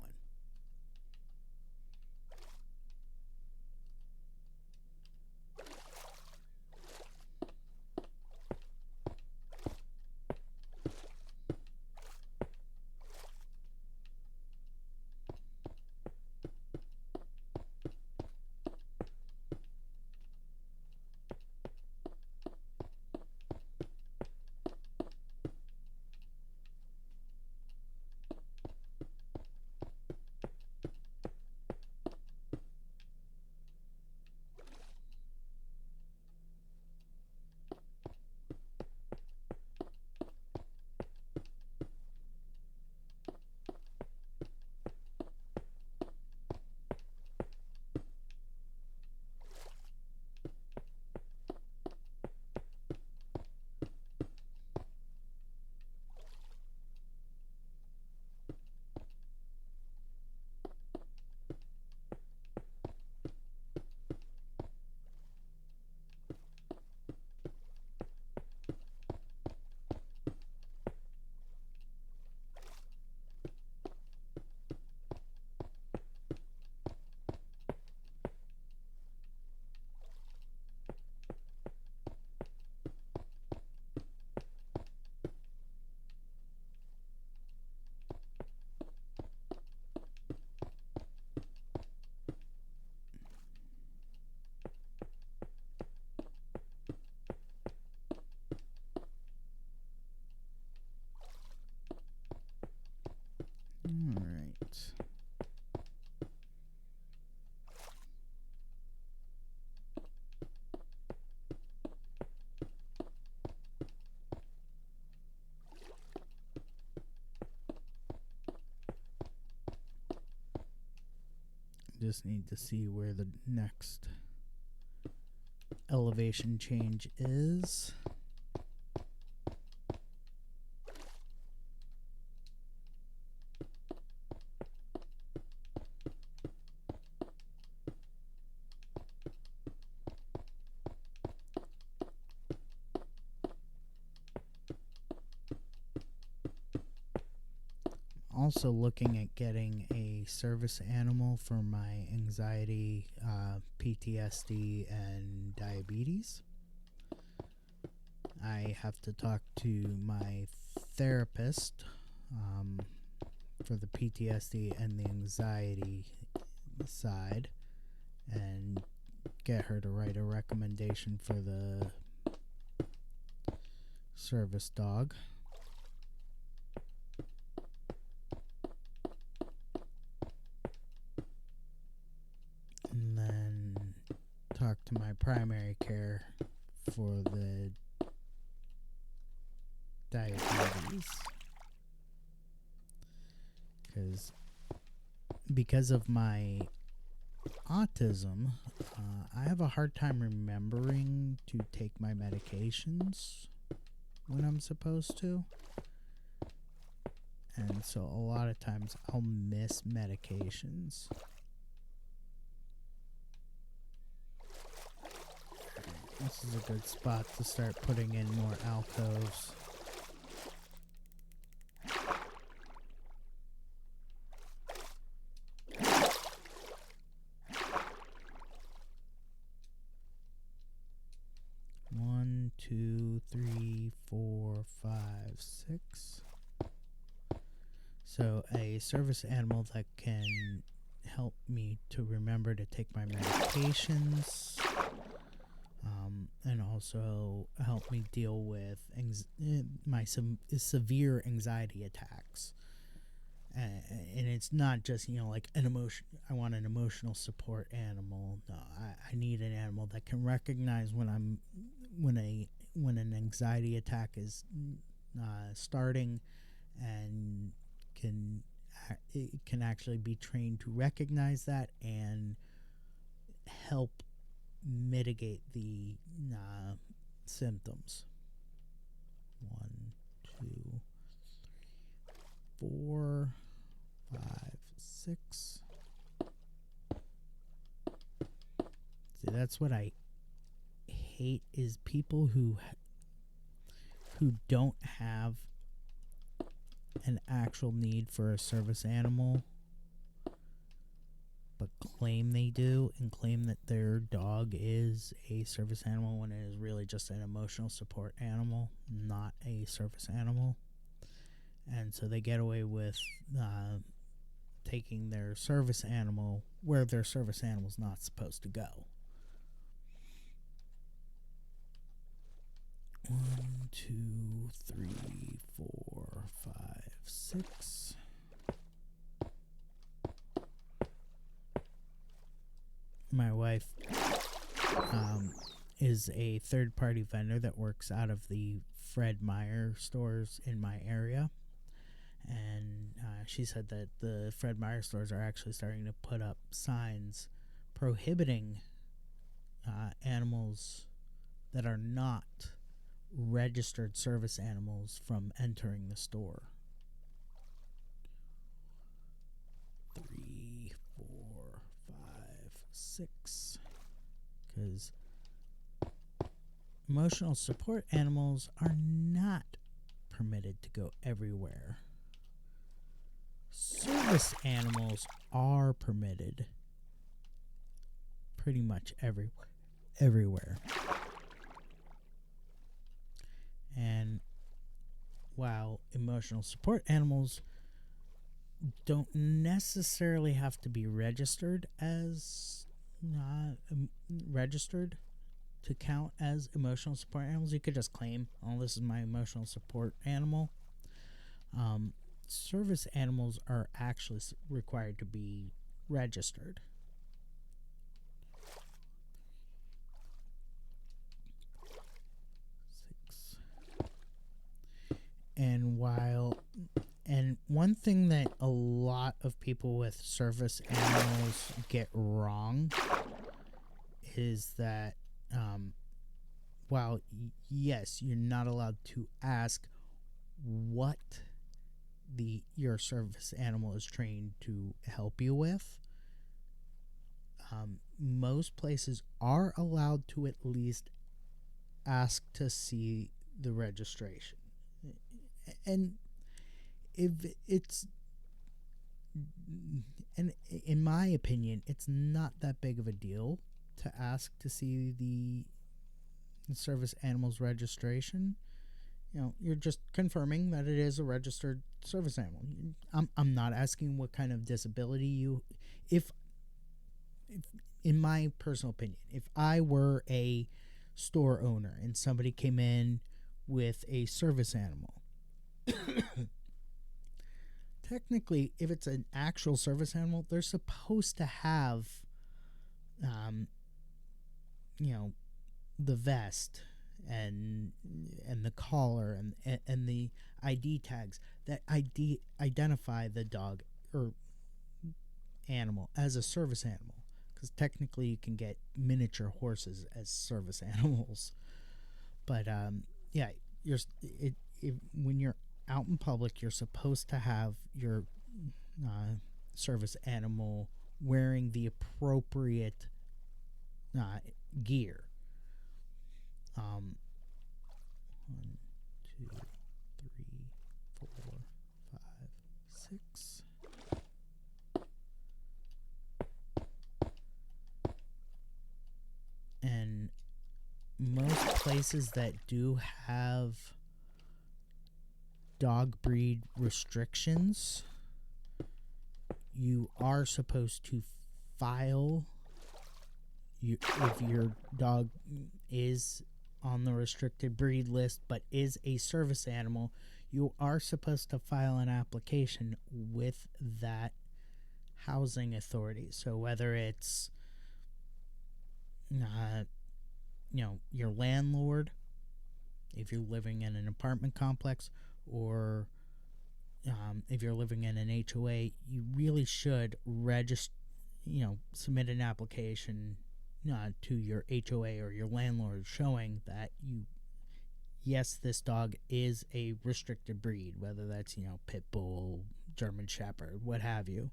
All right. Just need to see where the next elevation change is. Also looking at getting a service animal for my anxiety, PTSD, and diabetes. I have to talk to my therapist for the PTSD and the anxiety side and get her to write a recommendation for the service dog. And then talk to my primary care for the diabetes. Because of my autism, I have a hard time remembering to take my medications when I'm supposed to. And so a lot of times I'll miss medications. This is a good spot to start putting in more alcoves. One, two, three, 4, 5, 6. So a service animal that can help me to remember to take my medications, and also help me deal with my severe anxiety attacks. And it's not just, like an emotion. I want an emotional support animal. No, I need an animal that can recognize when an anxiety attack is starting, and it can actually be trained to recognize that and help mitigate the symptoms. 1, 2, 4, 5, 6. See, that's what I hate, is people who who don't have an actual need for a service animal but claim they do and claim that their dog is a service animal when it is really just an emotional support animal, not a service animal. And so they get away with taking their service animal where their service animal is not supposed to go. 1, 2, 3, 4, 5, 6. My wife is a third-party vendor that works out of the Fred Meyer stores in my area. And she said that the Fred Meyer stores are actually starting to put up signs prohibiting animals that are not registered service animals from entering the store. 3, 4, 5, 6. Because emotional support animals are not permitted to go everywhere. Service animals are permitted pretty much everywhere. And while emotional support animals don't necessarily have to be registered as registered to count as emotional support animals, you could just claim, oh, this is my emotional support animal. Service animals are actually required to be registered. And one thing that a lot of people with service animals get wrong is that while yes, you're not allowed to ask what your service animal is trained to help you with, most places are allowed to at least ask to see the registration. And if it's, and in my opinion, it's not that big of a deal to ask to see the service animal's registration. You're just confirming that it is a registered service animal. I'm not asking what kind of disability you, if in my personal opinion, if I were a store owner and somebody came in with a service animal, technically, if it's an actual service animal, they're supposed to have, the vest and the collar and the ID tags that identify the dog or animal as a service animal. Because technically, you can get miniature horses as service animals. But when you're out in public, you're supposed to have your service animal wearing the appropriate gear. 1, 2, 3, 4, 5, 6. And most places that do have dog breed restrictions, you are supposed to file if your dog is on the restricted breed list but is a service animal. You are supposed to file an application with that housing authority. So whether it's your landlord, if you're living in an apartment complex, or if you're living in an HOA, you really should submit an application to your HOA or your landlord showing that yes, this dog is a restricted breed, whether that's, pit bull, German shepherd, what have you.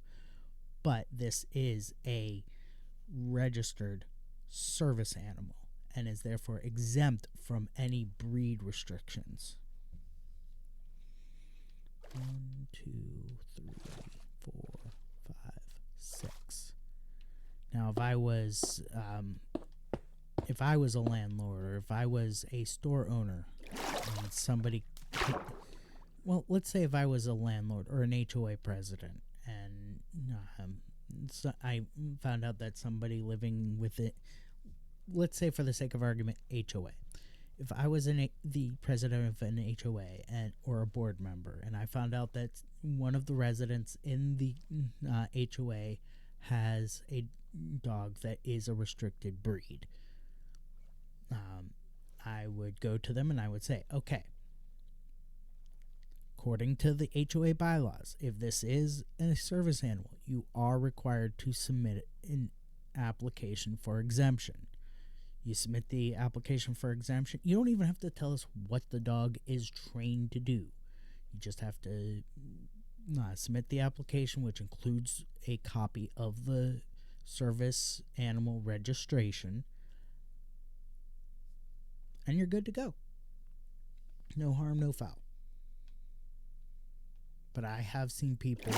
But this is a registered service animal and is therefore exempt from any breed restrictions. Now, if I was a landlord, or if I was a store owner, and somebody, well, let's say if I was a landlord or an HOA president, and so I found out that somebody living with it, let's say for the sake of argument, HOA. If I was the president of an HOA or a board member, and I found out that one of the residents in the HOA has a dog that is a restricted breed, I would go to them and I would say, okay, according to the HOA bylaws, if this is a service animal, you are required to submit an application for exemption. You submit the application for exemption. You don't even have to tell us what the dog is trained to do. You just have to submit the application, which includes a copy of the service animal registration, and you're good to go. No harm, no foul. But I have seen people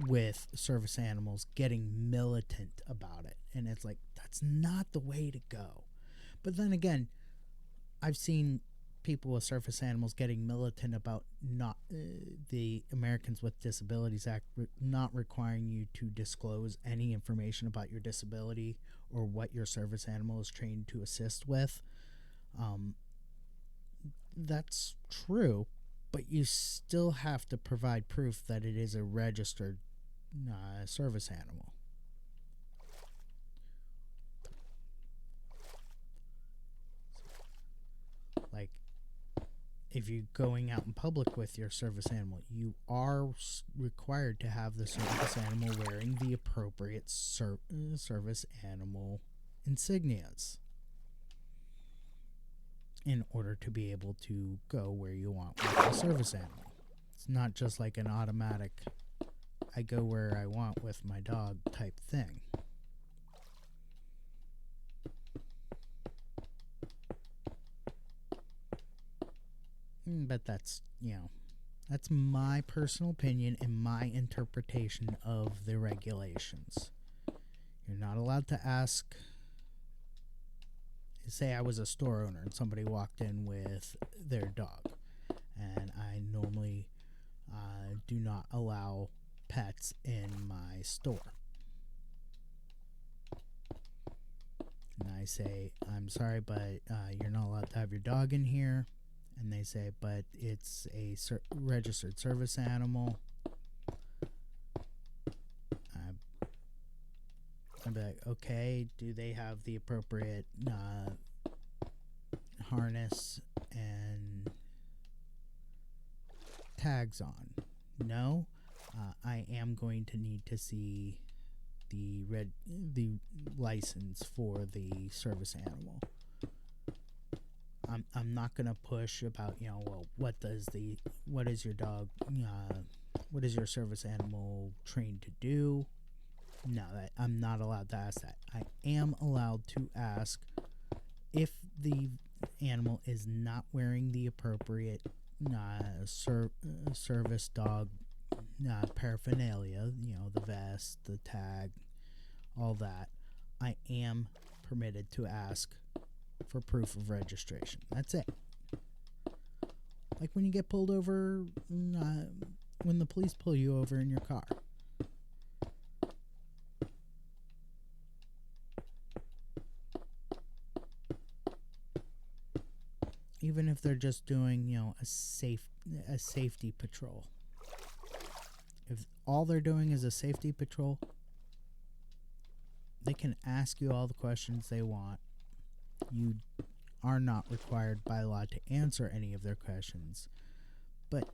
with service animals getting militant about it, and it's like, that's not the way to go. But then again, I've seen people with service animals getting militant about not the Americans with Disabilities Act not requiring you to disclose any information about your disability or what your service animal is trained to assist with. That's true, but you still have to provide proof that it is a registered service animal. Like, if you're going out in public with your service animal, you are required to have the service animal wearing the appropriate service animal insignias in order to be able to go where you want with the service animal. It's not just like an automatic, I go where I want with my dog type thing. But that's, that's my personal opinion and my interpretation of the regulations. You're not allowed to ask. Say I was a store owner and somebody walked in with their dog, and I normally do not allow pets in my store. And I say, I'm sorry, but you're not allowed to have your dog in here. And they say, but it's a registered service animal. I'd be like, okay, do they have the appropriate harness and tags on? No. I am going to need to see the license for the service animal. I'm not gonna push about what is your dog what is your service animal trained to do. No, I'm not allowed to ask that. I am allowed to ask if the animal is not wearing the appropriate service dog paraphernalia, the vest, the tag, all that. I am permitted to ask for proof of registration. That's it. Like when you get pulled over, when the police pull you over in your car. Even if they're just doing, a safety patrol. If all they're doing is a safety patrol, they can ask you all the questions they want. You are not required by law to answer any of their questions. But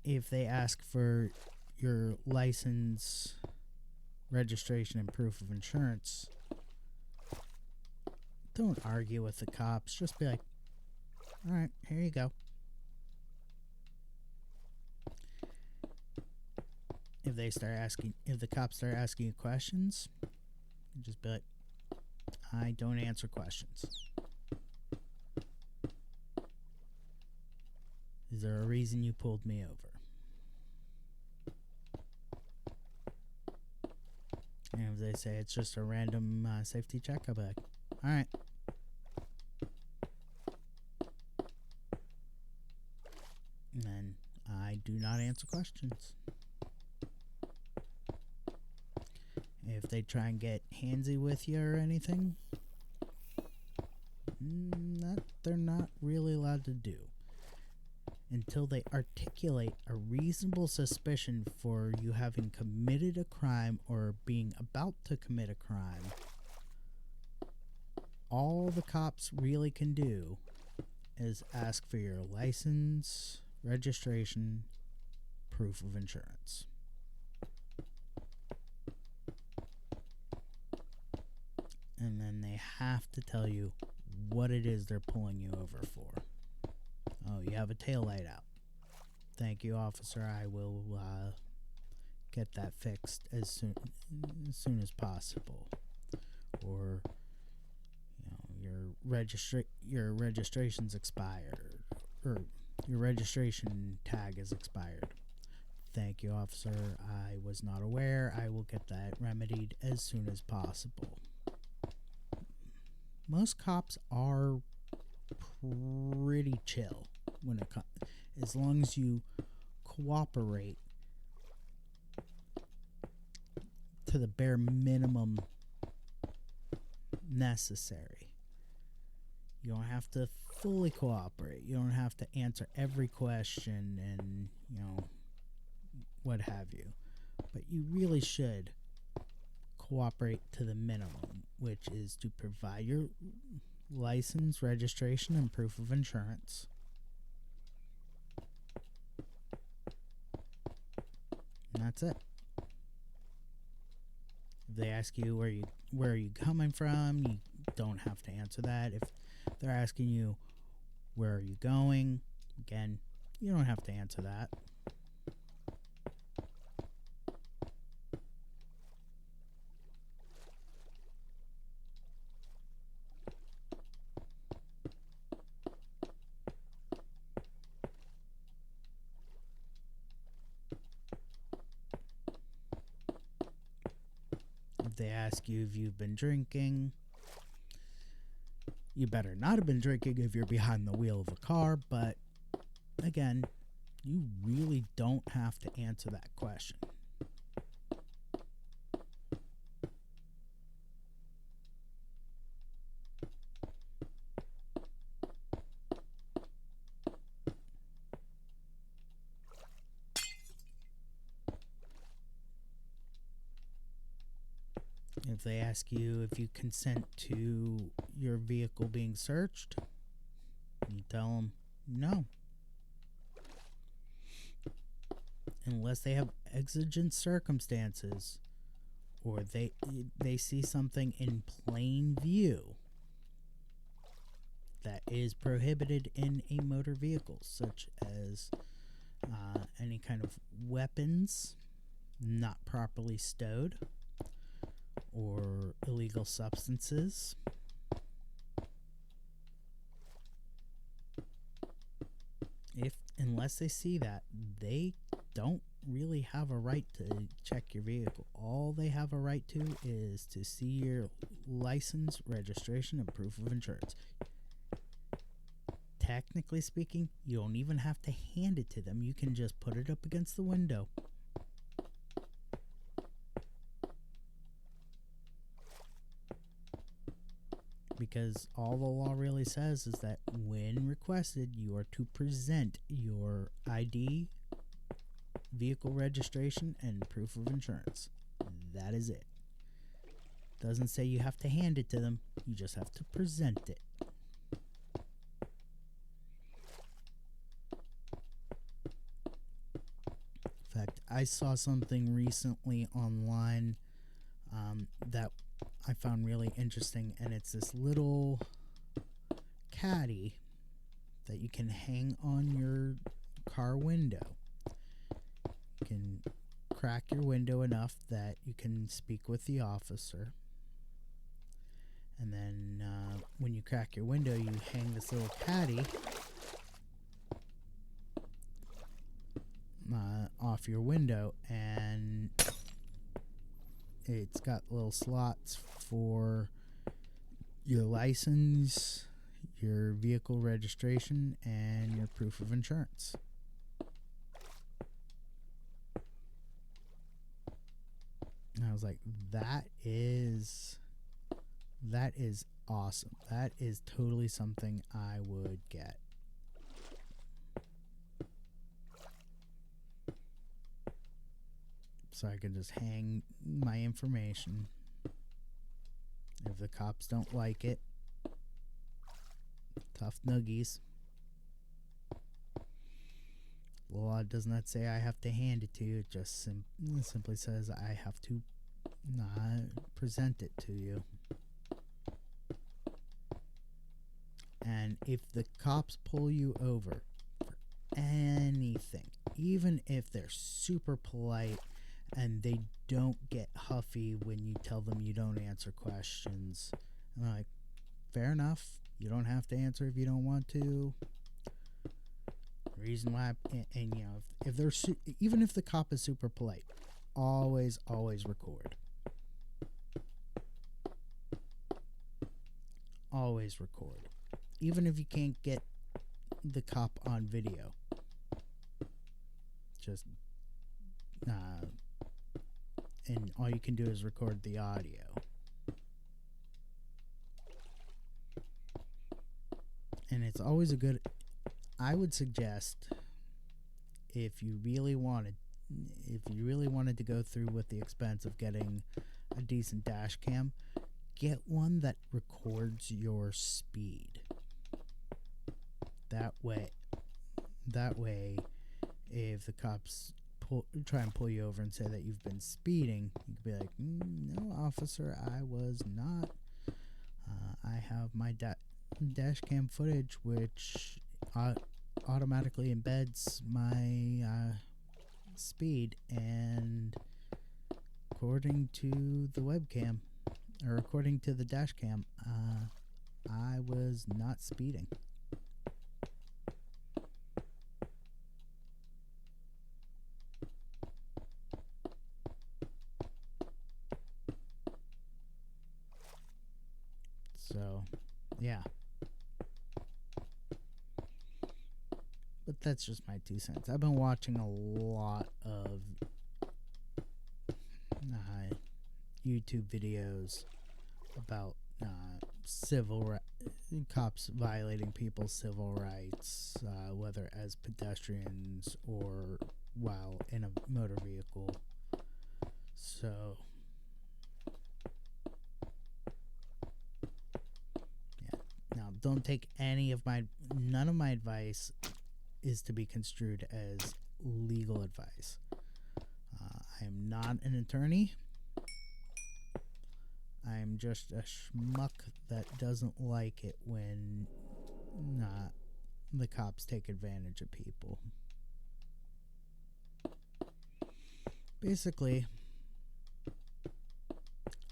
if they ask for your license, registration, and proof of insurance, don't argue with the cops. Just be like, all right, here you go. If the cops start asking you questions, just be like, I don't answer questions. Is there a reason you pulled me over? And if they say it's just a random safety check, I'll be like, all right. And then I do not answer questions. If they try and get handsy with you or anything, that they're not really allowed to do until they articulate a reasonable suspicion for you having committed a crime or being about to commit a crime. All the cops really can do is ask for your license, registration, proof of insurance. And then they have to tell you what it is they're pulling you over for. Oh, you have a taillight out. Thank you, officer. I will get that fixed as soon as possible. Or, your registration's expired, or your registration tag is expired. Thank you, officer. I was not aware. I will get that remedied as soon as possible. Most cops are pretty chill when it comes, as long as you cooperate to the bare minimum necessary. You don't have to fully cooperate. You don't have to answer every question and, what have you. But you really should cooperate to the minimum, which is to provide your license, registration, and proof of insurance. And that's it. If they ask you where are you coming from, you don't have to answer that. If they're asking you where are you going, again, you don't have to answer that. If they ask you if you've been drinking, you better not have been drinking if you're behind the wheel of a car, but again, you really don't have to answer that question. If they ask you if you consent to your vehicle being searched, you tell them no. Unless they have exigent circumstances or they see something in plain view that is prohibited in a motor vehicle, such as any kind of weapons not properly stowed, or illegal substances. Unless they see that, they don't really have a right to check your vehicle. All they have a right to is to see your license, registration, and proof of insurance. Technically speaking, you don't even have to hand it to them. You can just put it up against the window. Because all the law really says is that when requested, you are to present your ID, vehicle registration, and proof of insurance. That is it. Doesn't say you have to hand it to them. You just have to present it. In fact, I saw something recently online that I found really interesting, and it's this little caddy that you can hang on your car window. You can crack your window enough that you can speak with the officer, and then when you crack your window, you hang this little caddy off your window, and It's got little slots for your license, your vehicle registration, and your proof of insurance. And I was like, that is awesome. That is totally something I would get. So I can just hang my information. If the cops don't like it, tough nuggies. The law does not say I have to hand it to you. It just simply says I have to present it to you. And if the cops pull you over for anything, even if they're super polite and they don't get huffy when you tell them you don't answer questions, and they're like, fair enough, you don't have to answer if you don't want to. The reason why, and you know, if they're even if the cop is super polite, always record. Always record. Even if you can't get the cop on video, just and all you can do is record the audio. And it's always a good, I would suggest, if you really wanted to go through with the expense of getting a decent dash cam, get one that records your speed. That way, if the cops try and pull you over and say that you've been speeding, you could be like, no, officer, I was not. I have my dash cam footage, which automatically embeds my speed, and according to the webcam, or according to the dash cam, I was not speeding. So, yeah. But that's just my 2 cents. I've been watching a lot of YouTube videos about cops violating people's civil rights, whether as pedestrians or while in a motor vehicle. So, yeah. Now, don't take none of my advice is to be construed as legal advice. I am not an attorney. I'm just a schmuck that doesn't like it when the cops take advantage of people. Basically,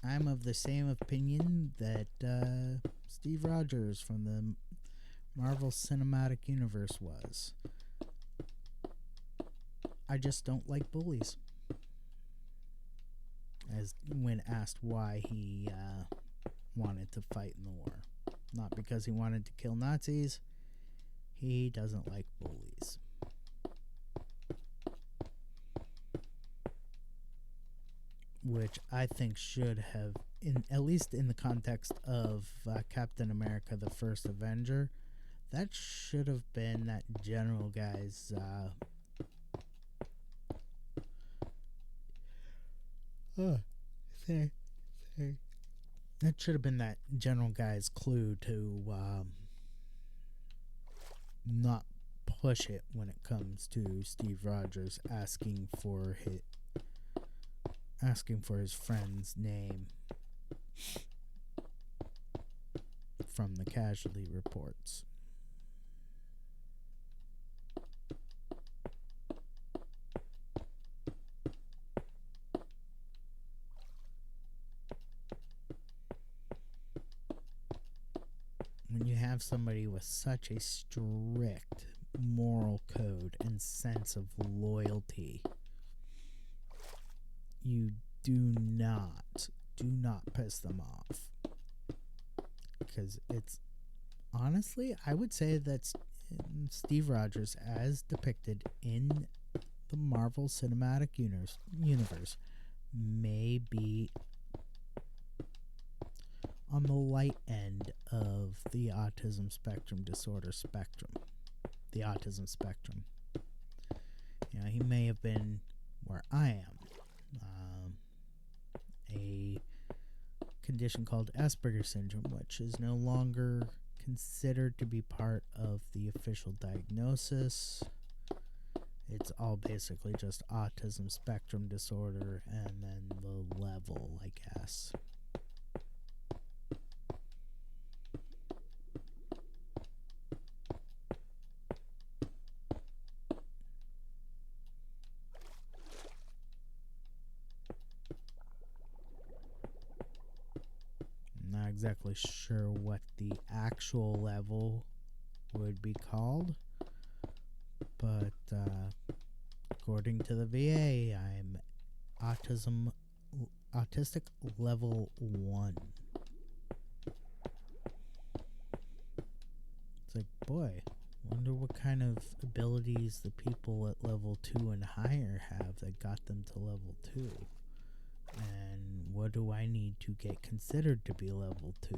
I'm of the same opinion that Steve Rogers from the Marvel Cinematic Universe was. I just don't like bullies. As when asked why he wanted to fight in the war. Not because he wanted to kill Nazis. He doesn't like bullies. Which I think should have, at least in the context of Captain America, the First Avenger, that should have been that general guy's that should have been that general guy's clue to not push it when it comes to Steve Rogers asking for his friend's name from the casualty reports. When you have somebody with such a strict moral code and sense of loyalty, you do not piss them off. Because it's honestly, I would say that's Steve Rogers as depicted in the Marvel Cinematic Universe may be on the light end of the autism spectrum disorder spectrum. The autism spectrum. You know, he may have been where I am. A condition called Asperger's syndrome, which is no longer considered to be part of the official diagnosis. It's all basically just autism spectrum disorder and then the level, I guess. Not exactly sure what the actual level would be called, but according to the VA, I'm autistic level 1. It's like, boy, wonder what kind of abilities the people at level 2 and higher have that got them to level 2. And what do I need to get considered to be level 2?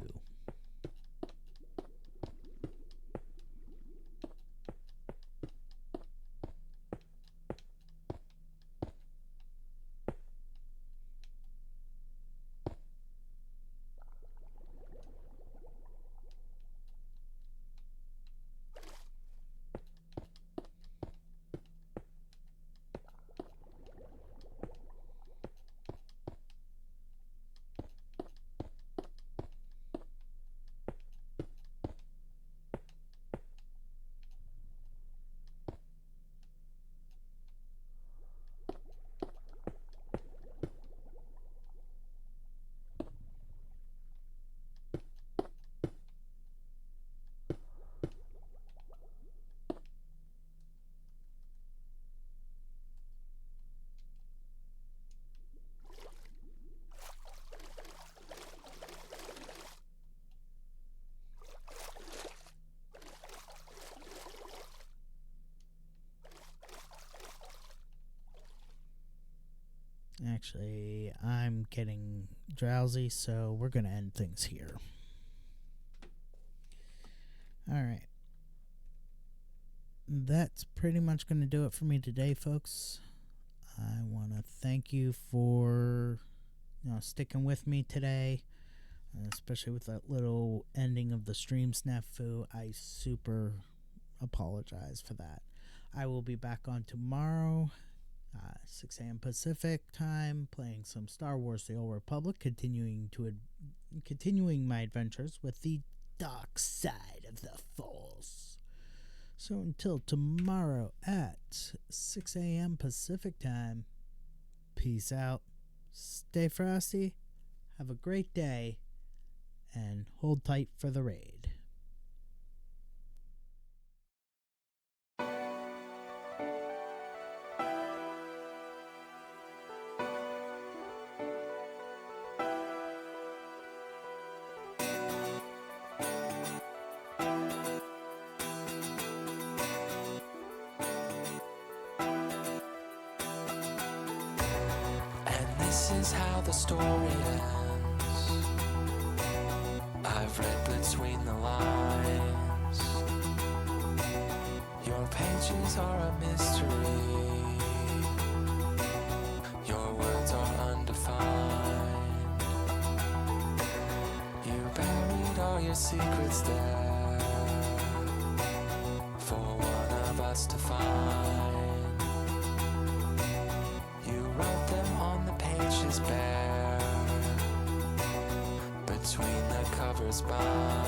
Actually, I'm getting drowsy, so we're going to end things here. Alright. That's pretty much going to do it for me today, folks. I want to thank you for sticking with me today, especially with that little ending of the stream snafu. I super apologize for that. I will be back on tomorrow. 6 a.m. Pacific time, playing some Star Wars: The Old Republic, continuing my adventures with the dark side of the Force. So until tomorrow at 6 a.m. Pacific time, peace out, stay frosty, have a great day, and hold tight for the raid. This is how the story ends. I've read between the lines. Your pages are a mystery. Your words are undefined. You buried all your secrets there for one of us to find. You wrote them on the pages bare, between the covers by